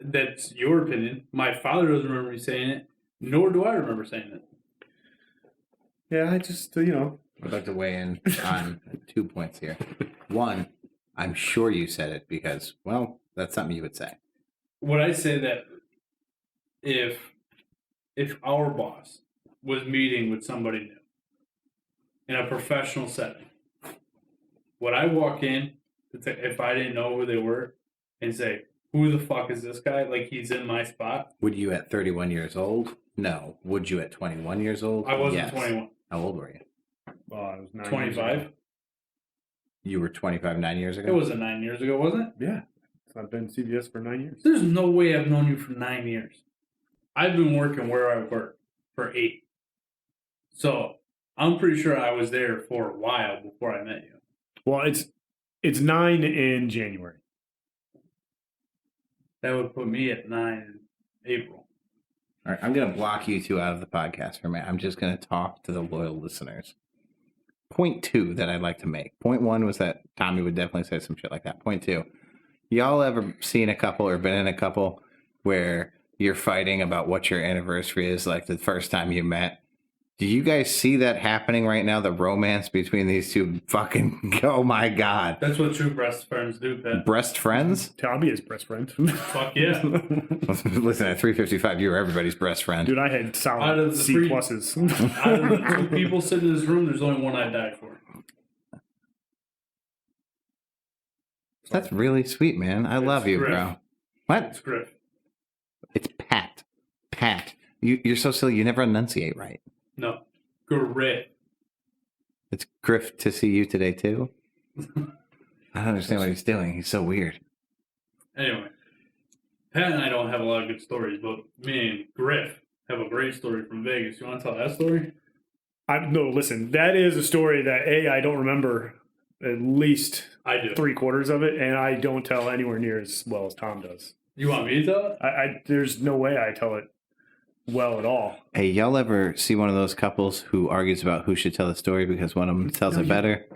That's your opinion. My father doesn't remember me saying it, nor do I remember saying it. Yeah, I just, I'd like to weigh in on 2 points here. One, I'm sure you said it because, well, that's something you would say. Would I say that if our boss was meeting with somebody new in a professional setting, would I walk in if I didn't know who they were and say, who the fuck is this guy? Like he's in my spot? Would you at 31 years old? No. Would you at 21 years old? I wasn't Yes. 21. How old were you? I was 25? You were 25 9 years ago? It wasn't 9 years ago, was it? Yeah. I've been CVS for 9 years. There's no way I've known you for 9 years. I've been working where I work for 8. So I'm pretty sure I was there for a while before I met you. Well, it's 9 in January. That would put me at 9 in April. All right, I'm going to block you two out of the podcast for a minute. I'm just going to talk to the loyal listeners. Point 2 that I'd like to make. Point 1 was that Tommy would definitely say some shit like that. Point 2, y'all ever seen a couple or been in a couple where you're fighting about what your anniversary is, like the first time you met? Do you guys see that happening right now? The romance between these two fucking, oh my God. That's what true best friends do, Pat. Breast friends? Tommy is best friend. Fuck yeah. Listen, at 355, you were everybody's best friend. Dude, I had Out solid of the C three- pluses. Out of the 2 people sitting in this room, there's only one I'd die for. That's really sweet, man. I love you, Griff. bro. What? It's Griff. It's Pat. Pat. You're so silly. You never enunciate right. No. Griff. It's Griff to see you today, too. I don't understand what he's doing. He's so weird. Anyway, Pat and I don't have a lot of good stories, but me and Griff have a great story from Vegas. You want to tell that story? No, listen, that is a story that I don't remember at least I do. 3/4 of it, and I don't tell anywhere near as well as Tom does. You want me to tell it? I there's no way I tell it well at all. Hey, y'all ever see one of those couples who argues about who should tell the story because one of them tells it better?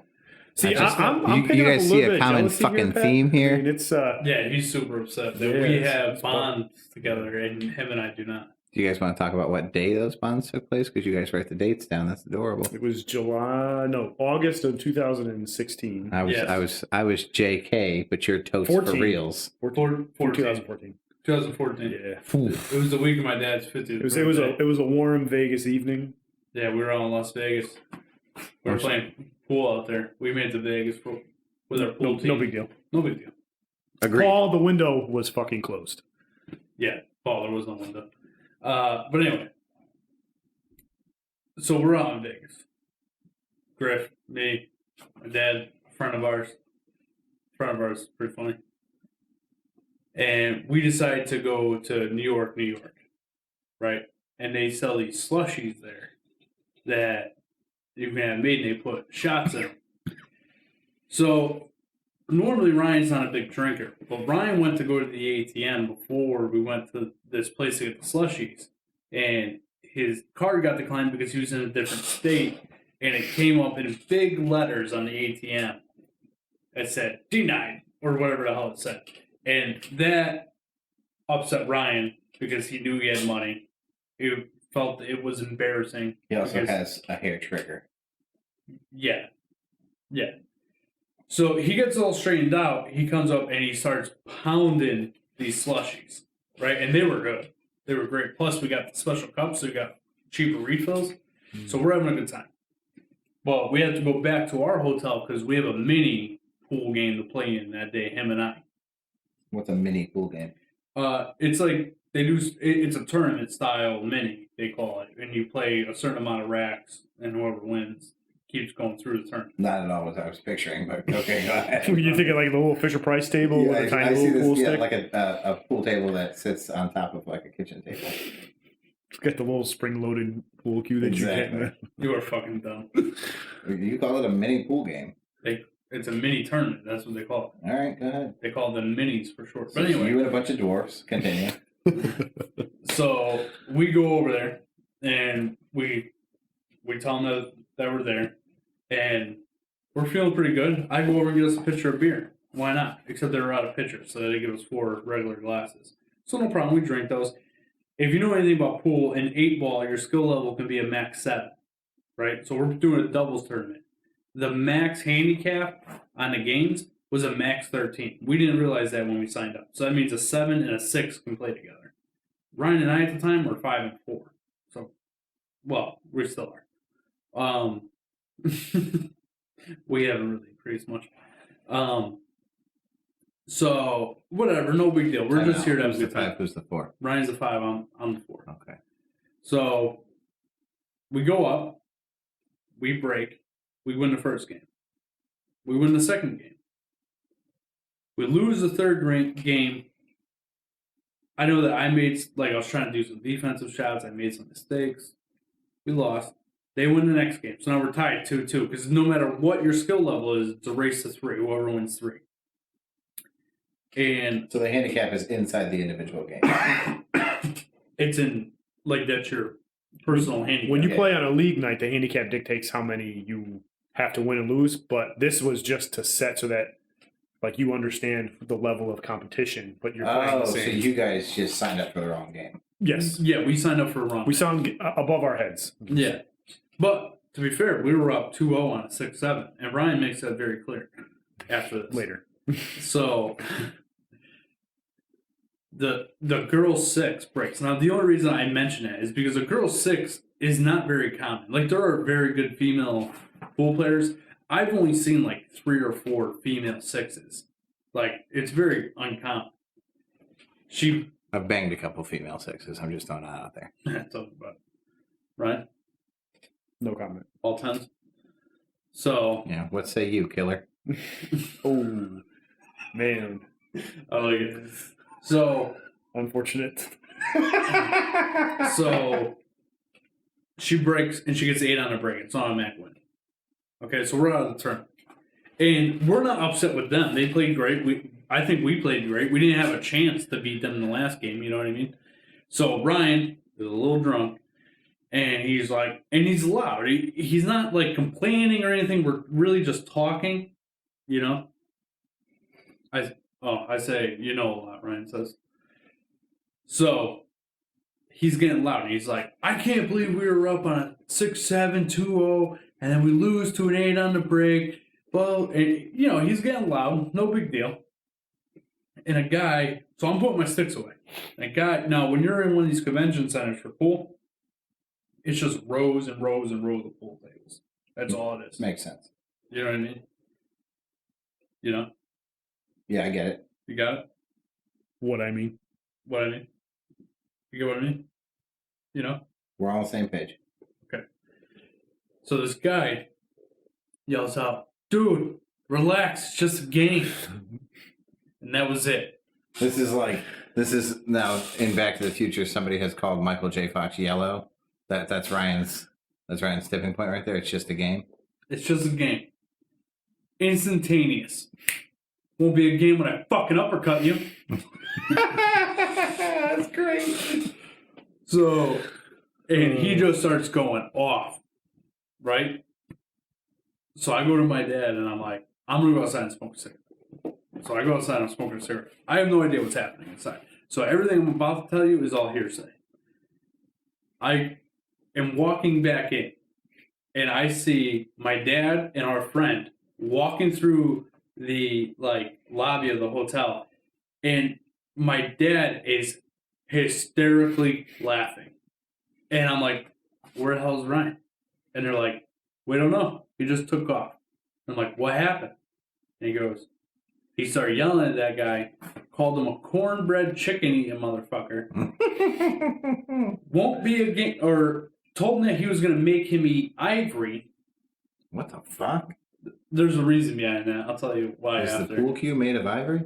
See, I'm I'm picking you up guys a see little bit a of common jealousy fucking Pat. theme here? I mean, it's Yeah, he's super upset that Yeah, we it's- have it's bonds together and him and I do not. Do you guys want to talk about what day those bonds took place? Because you guys write the dates down. That's adorable. it was August of 2016. I was JK, but you're toast 14. for reals. 14. 14. 2014. 2014. Yeah. It was the week of my dad's 50th birthday. It was a warm Vegas evening. Yeah, we were out in Las Vegas. We were playing pool out there. We made it to Vegas with our pool team. No big deal. No big deal. Agreed. Paul, the window was fucking closed. Yeah, Paul, there was no window. But anyway, so we're out in Vegas. Griff, me, my dad, a friend of ours. Pretty funny. And we decided to go to New York, right? And they sell these slushies there that you can have made and they put shots in them. So normally Ryan's not a big drinker, but Ryan went to go to the ATM before we went to this place to get the slushies, and his card got declined because he was in a different state, and it came up in big letters on the ATM. It said denied or whatever the hell it said, and that upset Ryan because he knew he had money. He felt it was embarrassing. He also because- has a hair trigger. Yeah. So he gets it all straightened out. He comes up and he starts pounding these slushies, right? And they were good. They were great. Plus, we got the special cups, so we got cheaper refills. So we're having a good time. But we have to go back to our hotel because we have a mini pool game to play in that day, him and I. What's a mini pool game? It's like they do. It's a tournament style mini, they call it, and you play a certain amount of racks, and whoever wins keeps going through the tournament. Not at all what I was picturing, but okay, go ahead. You thinking like the little Fisher Price table with a tiny little pool stick? like a pool table that sits on top of like a kitchen table. Got the little spring-loaded pool cue that Exactly. you get. You are fucking dumb. You call it a mini pool game. It's a mini tournament. That's what they call it. All right, go ahead. They call them minis for short. So But anyway, you and a bunch of dwarfs. Continue. so we go over there and we tell them that we're there, and we're feeling pretty good. I go over and get us a pitcher of beer. Why not? Except they're out of pitchers, so they give us 4 regular glasses. So no problem. We drink those. If you know anything about pool, in 8-ball, your skill level can be a max 7, right? So we're doing a doubles tournament. The max handicap on the games was a max 13. We didn't realize that when we signed up. So that means a 7 and a 6 can play together. Ryan and I at the time were 5 and 4. So, well, we still are. We haven't really increased much. So, whatever, no big deal. We're just here to have a Who's the good time. 5? Who's the 4? Ryan's the 5, I'm the 4. Okay. So, we go up, we break, we win the first game. We win the second game. We lose the third game. I know that I was trying to do some defensive shots. I made some mistakes. We lost. They win the next game. So now we're tied 2-2 because no matter what your skill level is, it's a race to 3. Whoever wins 3. And So the handicap is inside the individual game. it's in, like, that's your personal handicap. When you play on a league night, the handicap dictates how many you have to win and lose. But this was just to set so that, like, you understand the level of competition, but you're playing the So same. you guys just signed up for the wrong game. Yes. Yeah, we signed up for a wrong. We saw him above our heads. Yeah. But to be fair, we were up 2-0 on a 6-7. And Ryan makes that very clear after this. Later. So the girls 6 breaks. Now the only reason I mention it is because a girls 6 is not very common. Like, there are very good female pool players. I've only seen like 3 or 4 female 6s. Like, it's very uncommon. I've banged a couple female 6s. I'm just throwing that out there. Talk about it. Right? No comment. All 10s. So Yeah. What say you, killer? Oh, man. I like it. So Unfortunate. So she breaks and she gets 8 on a break. It's an automatic win. Okay, so we're out of the tournament. And we're not upset with them. They played great. I think we played great. We didn't have a chance to beat them in the last game, you know what I mean? So Ryan is a little drunk, and he's like, and he's loud. He's not like complaining or anything. We're really just talking, you know? I say, you know a lot, Ryan says. So he's getting loud. He's like, I can't believe we were up on a 6-7, 2-0, and then we lose to an 8 on the break. Well, and, you know, he's getting loud. No big deal. And a guy, so I'm putting my sticks away. And a guy, now when you're in one of these convention centers for pool, it's just rows and rows and rows of pool tables. That's all it is. Makes sense. You know what I mean? You know? Yeah, I get it. You got it? What I mean. What I mean? You get what I mean? You know? We're all on the same page. Okay. So this guy yells out, dude, relax, it's just a game. And that was it. This is now in Back to the Future. Somebody has called Michael J. Fox yellow. That's Ryan's tipping point right there. It's just a game. It's just a game. Instantaneous. Won't be a game when I fucking uppercut you. That's great. So, and he just starts going off, right? So I go to my dad and I'm like, I'm going to go outside and smoke a cigarette. So I go outside and I'm smoking a cigarette. I have no idea what's happening inside. So everything I'm about to tell you is all hearsay. I am walking back in and I see my dad and our friend walking through the lobby of the hotel, and my dad is hysterically laughing. And I'm like, where the hell's Ryan? And they're like, we don't know. He just took off. I'm like, what happened? And he goes, he started yelling at that guy, called him a cornbread chicken eating motherfucker. Won't be a game, or told him that he was going to make him eat ivory. What the fuck? There's a reason behind that. I'll tell you why Is after. the pool cue made of ivory?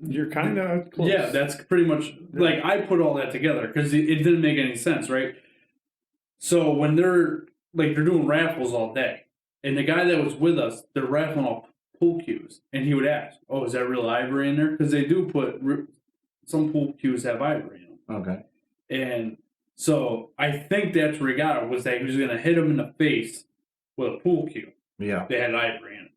You're kind of close. Yeah, that's pretty much, like, I put all that together because it didn't make any sense, right? So when they're doing raffles all day, and the guy that was with us, they're raffling off pool cues, and he would ask, oh, is that real ivory in there? Because they do put, some pool cues have ivory in them. Okay. And so I think that's where he got it, was that he was going to hit him in the face with a pool cue. Yeah. They had ivory in it.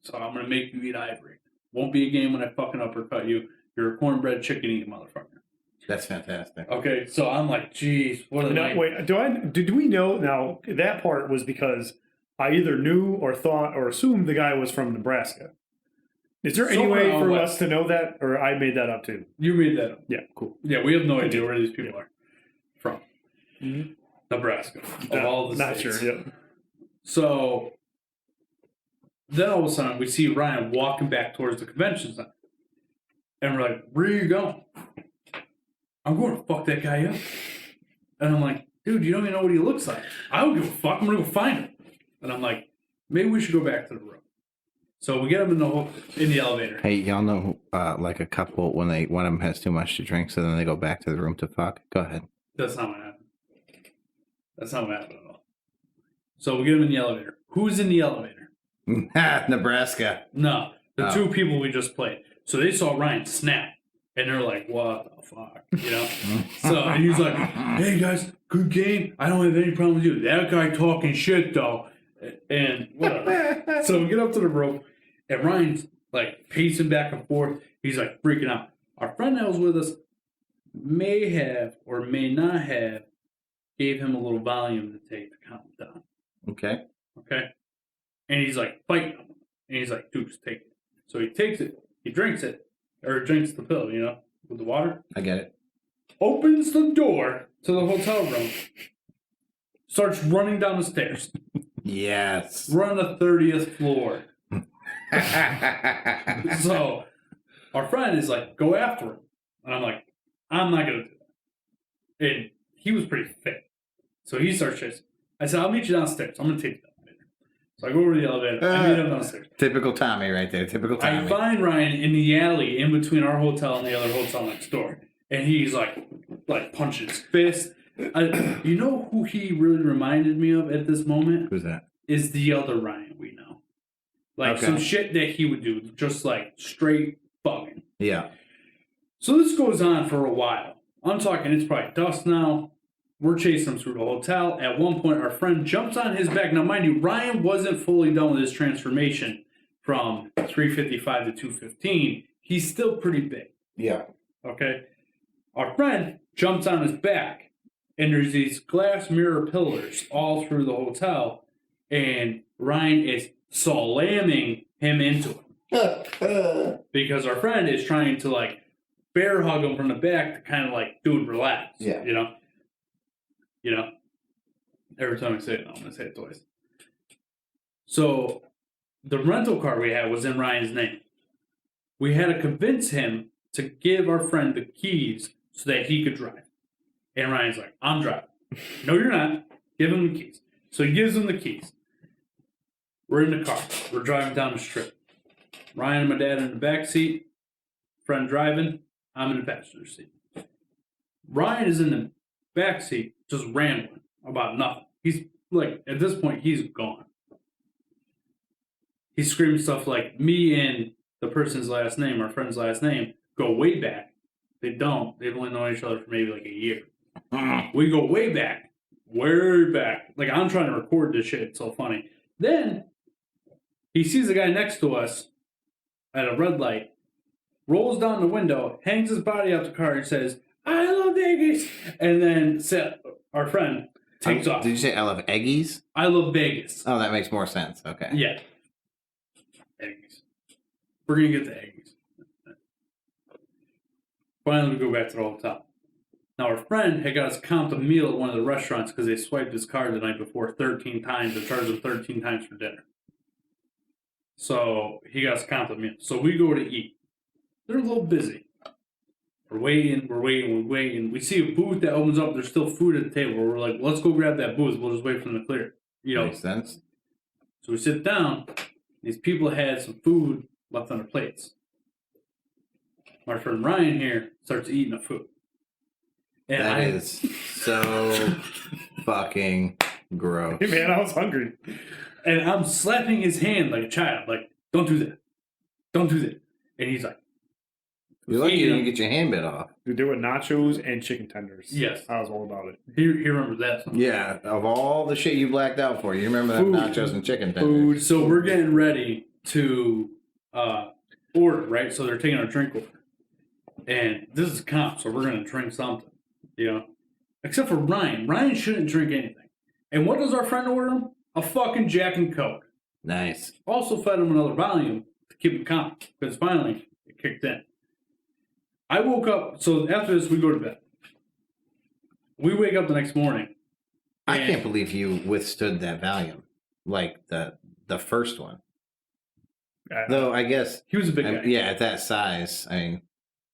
So I'm going to make you eat ivory. Won't be a game when I fucking uppercut you. You're a cornbread chicken eating motherfucker. That's fantastic. Okay, so I'm like, geez, what are Now, they? wait, do we know now? That part was because I either knew or thought or assumed the guy was from Nebraska. Is there any Somewhere way out for west. us to know that, or I made that up too? You made that up. Yeah, cool. Yeah, we have no idea where these people are from. Mhm. Nebraska. Of all the Not states. sure. Yeah. So then all of a sudden we see Ryan walking back towards the convention center. And we're like, where are you going? I'm going to fuck that guy up. And I'm like, dude, you don't even know what he looks like. I don't give a fuck. I'm going to go find him. And I'm like, maybe we should go back to the room. So we get him in the elevator. Hey, y'all know like a couple when one of them has too much to drink, so then they go back to the room to fuck? Go ahead. That's not what happened. That's not what happened at all. So we get him in the elevator. Who's in the elevator? Nebraska. No, the Oh. two people we just played. So they saw Ryan snap, and they're like, "What the fuck?" You know. So and he's like, "Hey guys, good game. I don't have any problem with you. That guy talking shit though." And whatever. So we get up to the rope, and Ryan's like pacing back and forth. He's like freaking out. Our friend that was with us may have or may not have gave him a little volume to take to calm him down. Okay. Okay. And he's like fighting him. And he's like, "Dude, just take it." So he takes it, he drinks it, or drinks the pill, you know, with the water. I get it. Opens the door to the hotel room, starts running down the stairs. Yes. We're on the 30th floor. So our friend is like, "Go after him." And I'm like, "I'm not going to do that." And he was pretty fit. So he starts chasing. I said, "I'll meet you downstairs. I'm going to take you down." So I go over to the elevator. I meet him downstairs. Typical Tommy right there. Typical Tommy. I find Ryan in the alley in between our hotel and the other hotel next door. And he's like punching his fist. You know who he really reminded me of at this moment? Who's that? Is the other Ryan we know. Like Okay. some shit that he would do. Just like straight bugging. Yeah. So this goes on for a while. I'm talking, it's probably dusk now. We're chasing him through the hotel. At one point, our friend jumps on his back. Now, mind you, Ryan wasn't fully done with his transformation from 355 to 215. He's still pretty big. Yeah. Okay? Our friend jumps on his back, and there's these glass mirror pillars all through the hotel, and Ryan is slamming him into it. Because our friend is trying to, like, bear hug him from the back to kind of like, "Dude, relax." Yeah. You know? You know? Every time I say it, I'm going to say it twice. So, the rental car we had was in Ryan's name. We had to convince him to give our friend the keys so that he could drive. And Ryan's like, "I'm driving." "No, you're not. Give him the keys." So he gives him the keys. We're in the car. We're driving down the strip. Ryan and my dad in the back seat. Friend driving. I'm in the passenger seat. Ryan is in the back seat just rambling about nothing. He's like, at this point, he's gone. He's screaming stuff like, me and the person's last name, our friend's last name, go way back. They don't. They've only known each other for maybe like a year. We go way back. Way back. Like, I'm trying to record this shit. It's so funny. Then, he sees the guy next to us at a red light, rolls down the window, hangs his body out the car, and says, "I love Vegas." And then our friend takes off. Did you say I love Eggies? I love Vegas. Oh, that makes more sense. Okay. Yeah. Eggs. We're going to get the eggs. Finally, we go back to the hotel. Now, our friend had got us count a meal at one of the restaurants because they swiped his card the night before 13 times and charged him 13 times for dinner. So, he got us count a meal. So, we go to eat. They're a little busy. We're waiting. We see a booth that opens up. There's still food at the table. We're like, "Let's go grab that booth. We'll just wait for them to clear." You know. Makes sense. So we sit down. These people had some food left on their plates. My friend Ryan here starts eating the food. And That is so fucking gross. Hey, man, I was hungry. And I'm slapping his hand like a child. Like, "Don't do that. Don't do that." And he's like, You're lucky you didn't get your hand bit off. Dude, there were nachos and chicken tenders. Yes. I was all about it. he remembers that. Song. Yeah, of all the shit you blacked out for, you remember that Food. nachos and chicken tenders. Food. So we're getting ready to order, right? So they're taking our drink order. And this is comp, so we're going to drink something, you know? Except for Ryan. Ryan shouldn't drink anything. And what does our friend order him? A fucking Jack and Coke. Nice. Also fed him another volume to keep him calm. Because finally, it kicked in. I woke up, so after this, we go to bed. We wake up the next morning. I and- can't believe you withstood that Valium, like the first one. Though I guess, He was a big guy. yeah, at that size, I mean,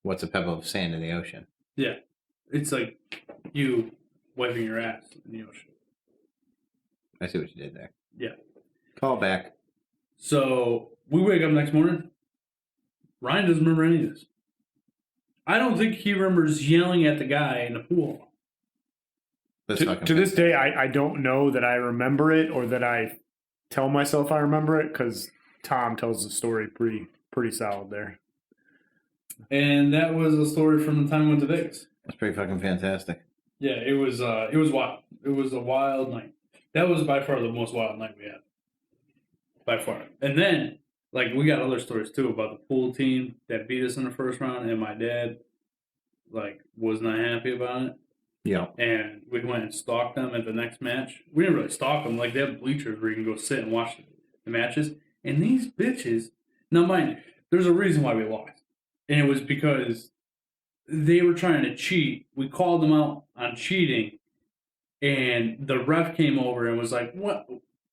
what's a pebble of sand in the ocean? Yeah. It's like you wiping your ass in the ocean. I see what you did there. Yeah. Call back. So we wake up next morning. Ryan doesn't remember any of this. I don't think he remembers yelling at the guy in the pool. To this day, I don't know that I remember it or that I tell myself I remember it because Tom tells the story pretty solid there. And that was a story from the time we went to Vegas. That's pretty fucking fantastic. Yeah, it was wild. It was a wild night. That was by far the most wild night we had. By far. And then, like, we got other stories too about the pool team that beat us in the first round, and my dad, like, was not happy about it. Yeah. And we went and stalked them at the next match. We didn't really stalk them. Like, they have bleachers where you can go sit and watch the matches. And these bitches, now mind you, there's a reason why we lost. And it was because they were trying to cheat. We called them out on cheating. And the ref came over and was like, what?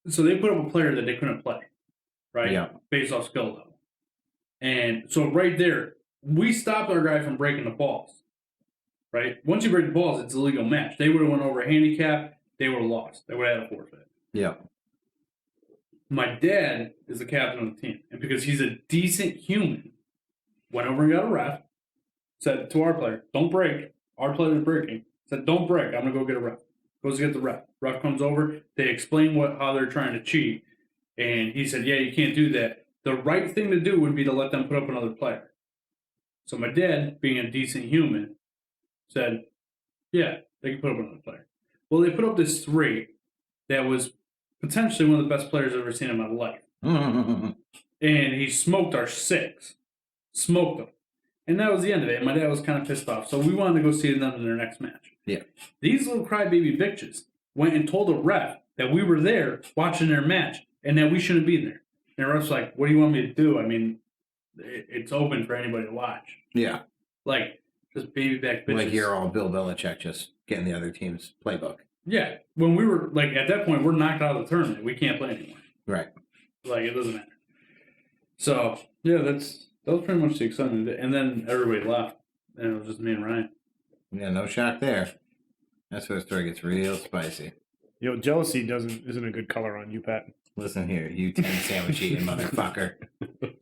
So they put up a player that they couldn't play, right? Yeah. Based off skill level. And so right there, we stopped our guy from breaking the balls. Right? Once you break the balls, it's a legal match. They would have went over a handicap. They would have lost. They would have had a forfeit. Yeah. My dad is the captain of the team. And because he's a decent human, went over and got a ref, said to our player, don't break. Our player is breaking. Said, don't break. I'm going to go get a ref. Goes to get the ref. Ref comes over. They explain how they're trying to cheat. And he said, yeah, you can't do that. The right thing to do would be to let them put up another player. So my dad, being a decent human, said, yeah, they can put up another player. Well, they put up this 3 that was potentially one of the best players I've ever seen in my life. And he smoked our 6. Smoked them. And that was the end of it. And my dad was kind of pissed off. So we wanted to go see them in their next match. Yeah. These little crybaby bitches went and told the ref that we were there watching their match and that we shouldn't be there. And the ref's like, what do you want me to do? I mean, it's open for anybody to watch. Yeah. Like, just baby back bitches. Like you're all Bill Belichick just getting the other team's playbook. Yeah. When we were, like, at that point, we're knocked out of the tournament. We can't play anymore. Right. Like, it doesn't matter. So, yeah, that was pretty much the excitement. And then everybody left. And it was just me and Ryan. Yeah, no shock there. That's where the story gets real spicy. You know, jealousy isn't a good color on you, Pat. Listen here, you 10 sandwich eating motherfucker.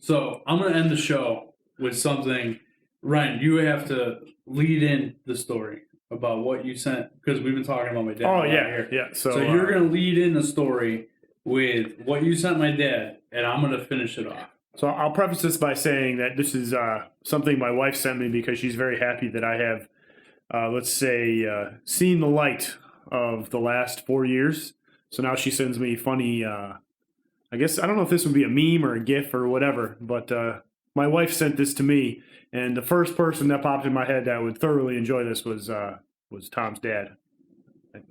So, I'm going to end the show with something. Ryan, you have to lead in the story about what you sent, because we've been talking about my dad. Oh, yeah, here. yeah. So you're going to lead in the story with what you sent my dad, and I'm going to finish it off. So I'll preface this by saying that this is something my wife sent me because she's very happy that I have, let's say, seen the light of the last 4 years. So now she sends me funny, I guess, I don't know if this would be a meme or a GIF or whatever, but my wife sent this to me. And the first person that popped in my head that would thoroughly enjoy this was Tom's dad.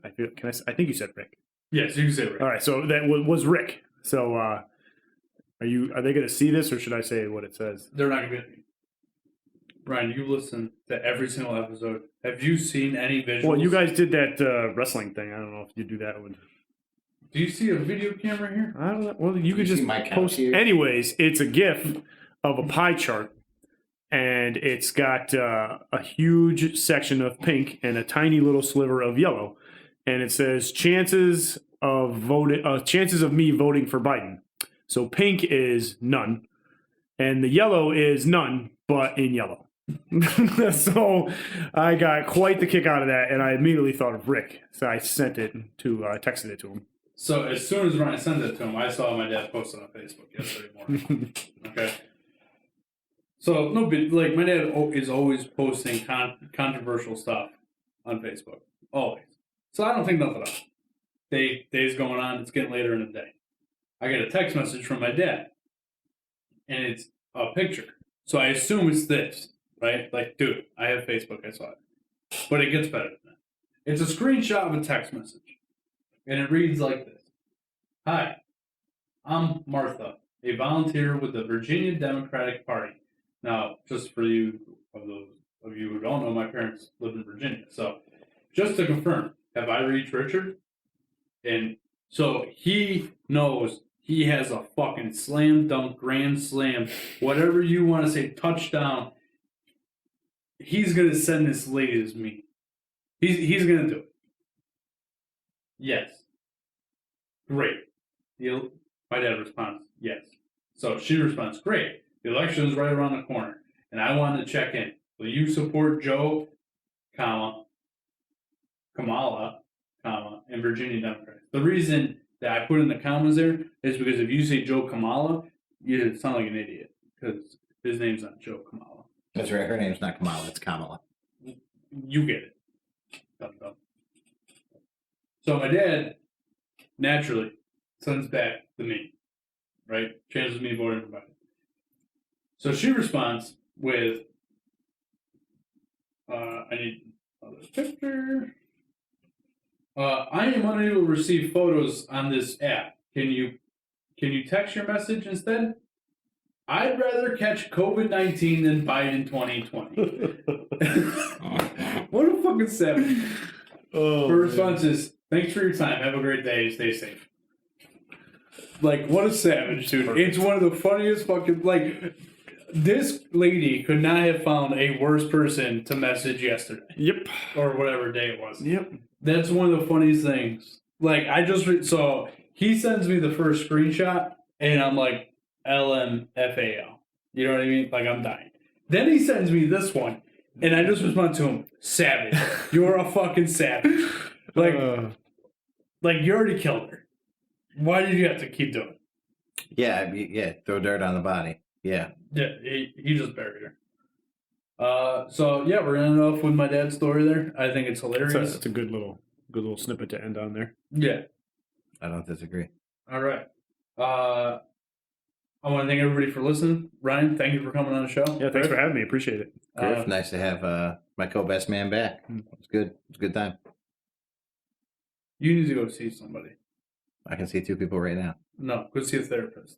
I think you said Rick. Yes, you can say Rick. All right, so that was Rick. So are they going to see this, or should I say what it says? They're not going to be. Ryan, you listen to every single episode. Have you seen any visuals? Well, you guys did that wrestling thing. I don't know if you do that one. Do you see a video camera here? I don't know. Well, you could just my couch post. here? Anyways, it's a GIF of a pie chart. And it's got a huge section of pink and a tiny little sliver of yellow, and it says chances of me voting for Biden. So pink is none, and the yellow is none, but in yellow. So I got quite the kick out of that, and I immediately thought of Rick. So I sent it to, texted it to him. So as soon as Ryan sent it to him, I saw my dad post it on Facebook yesterday morning. Okay. So, no, but like my dad is always posting controversial stuff on Facebook. Always. So I don't think nothing of it. Day's going on. It's getting later in the day. I get a text message from my dad. And it's a picture. So I assume it's this, right? Like, dude, I have Facebook. I saw it. But it gets better than that. It's a screenshot of a text message. And it reads like this. Hi, I'm Martha, a volunteer with the Virginia Democratic Party. Now, just for you, those of you who don't know, my parents live in Virginia. So, just to confirm, have I reached Richard? And so he knows he has a fucking slam dunk, grand slam, whatever you want to say, touchdown. He's going to send this lady as me. He's going to do it. Yes. Great. My dad responds, yes. So she responds, great. The election is right around the corner, and I wanted to check in. Will you support Joe, Kamala, comma, and Virginia Democrats. The reason that I put in the commas there is because if you say Joe Kamala, you sound like an idiot because his name's not Joe Kamala. That's right. Her name's not Kamala. It's Kamala. You get it. Dumb. So my dad naturally sends back the meme, right? Chances me voting for Biden. So she responds with, I need another picture. I am unable to receive photos on this app. Can you text your message instead? I'd rather catch COVID-19 than Biden 2020. What a fucking savage. Oh, Her response is, thanks for your time. Have a great day. Stay safe. Like, what a savage, dude. Perfect. It's one of the funniest fucking, like, this lady could not have found a worse person to message yesterday. Yep. Or whatever day it was. Yep. That's one of the funniest things. Like, I just, so he sends me the first screenshot, and I'm like, LMFAO. You know what I mean? Like, I'm dying. Then he sends me this one, and I just respond to him, savage. You're a fucking savage. Like you already killed her. Why did you have to keep doing it? Yeah. Throw dirt on the body. Yeah. Yeah, he just buried her. So yeah, we're gonna end off with my dad's story there. I think it's hilarious. It's a good little snippet to end on there. Yeah. I don't disagree. All right. I want to thank everybody for listening. Ryan, thank you for coming on the show. Yeah, thanks for having me. Appreciate it. Griff, nice to have my co-best man back. It's good. It's a good time. You need to go see somebody. I can see two people right now. No, go see a therapist.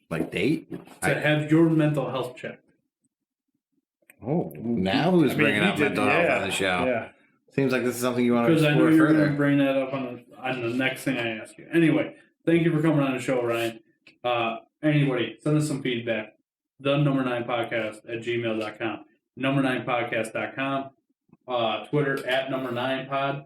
Like date? To have your mental health checked. Oh, now who's bringing up mental health on the show? Yeah. Seems like this is something you want to Because I explore know you're going further. to bring that up on the next thing I ask you. Anyway, thank you for coming on the show, Ryan. Anybody, send us some feedback. The9podcast@gmail.com. Number9podcast.com. Twitter @number9pod.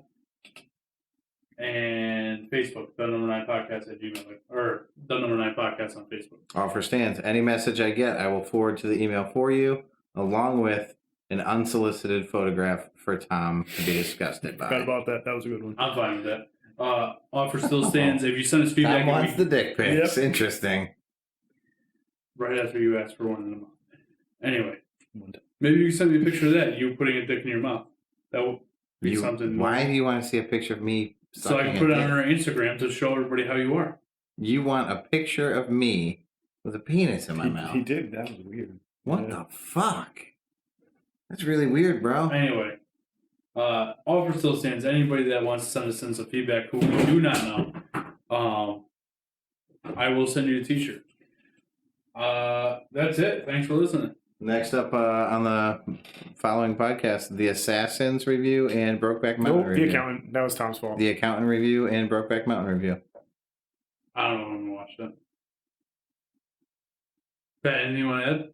And Facebook, the9podcast@gmail. Or the9podcast on Facebook. Offer stands. Any message I get, I will forward to the email for you, along with an unsolicited photograph for Tom to be disgusted by. Forgot about that. That was a good one. I'm fine with that. Offer still stands. If you send us feedback, Tom wants the dick pics. Yep. Interesting. right after you ask for one in a month. Anyway, maybe you can send me a picture of that. You putting a dick in your mouth. That will be something. Why do you want to see a picture of me? So I can put it on our Instagram to show everybody how you are. You want a picture of me with a penis in my mouth? He did. That was weird. What the fuck? That's really weird, bro. Anyway, offer still stands. Anybody that wants to send us in some feedback who we do not know, I will send you a t-shirt. That's it. Thanks for listening. Next up on the following podcast, The Assassins review and Brokeback Mountain Nope, review. the accountant. That was Tom's fault. The Accountant review and Brokeback Mountain review. I don't know when to watch that. Pat, anything you want to add?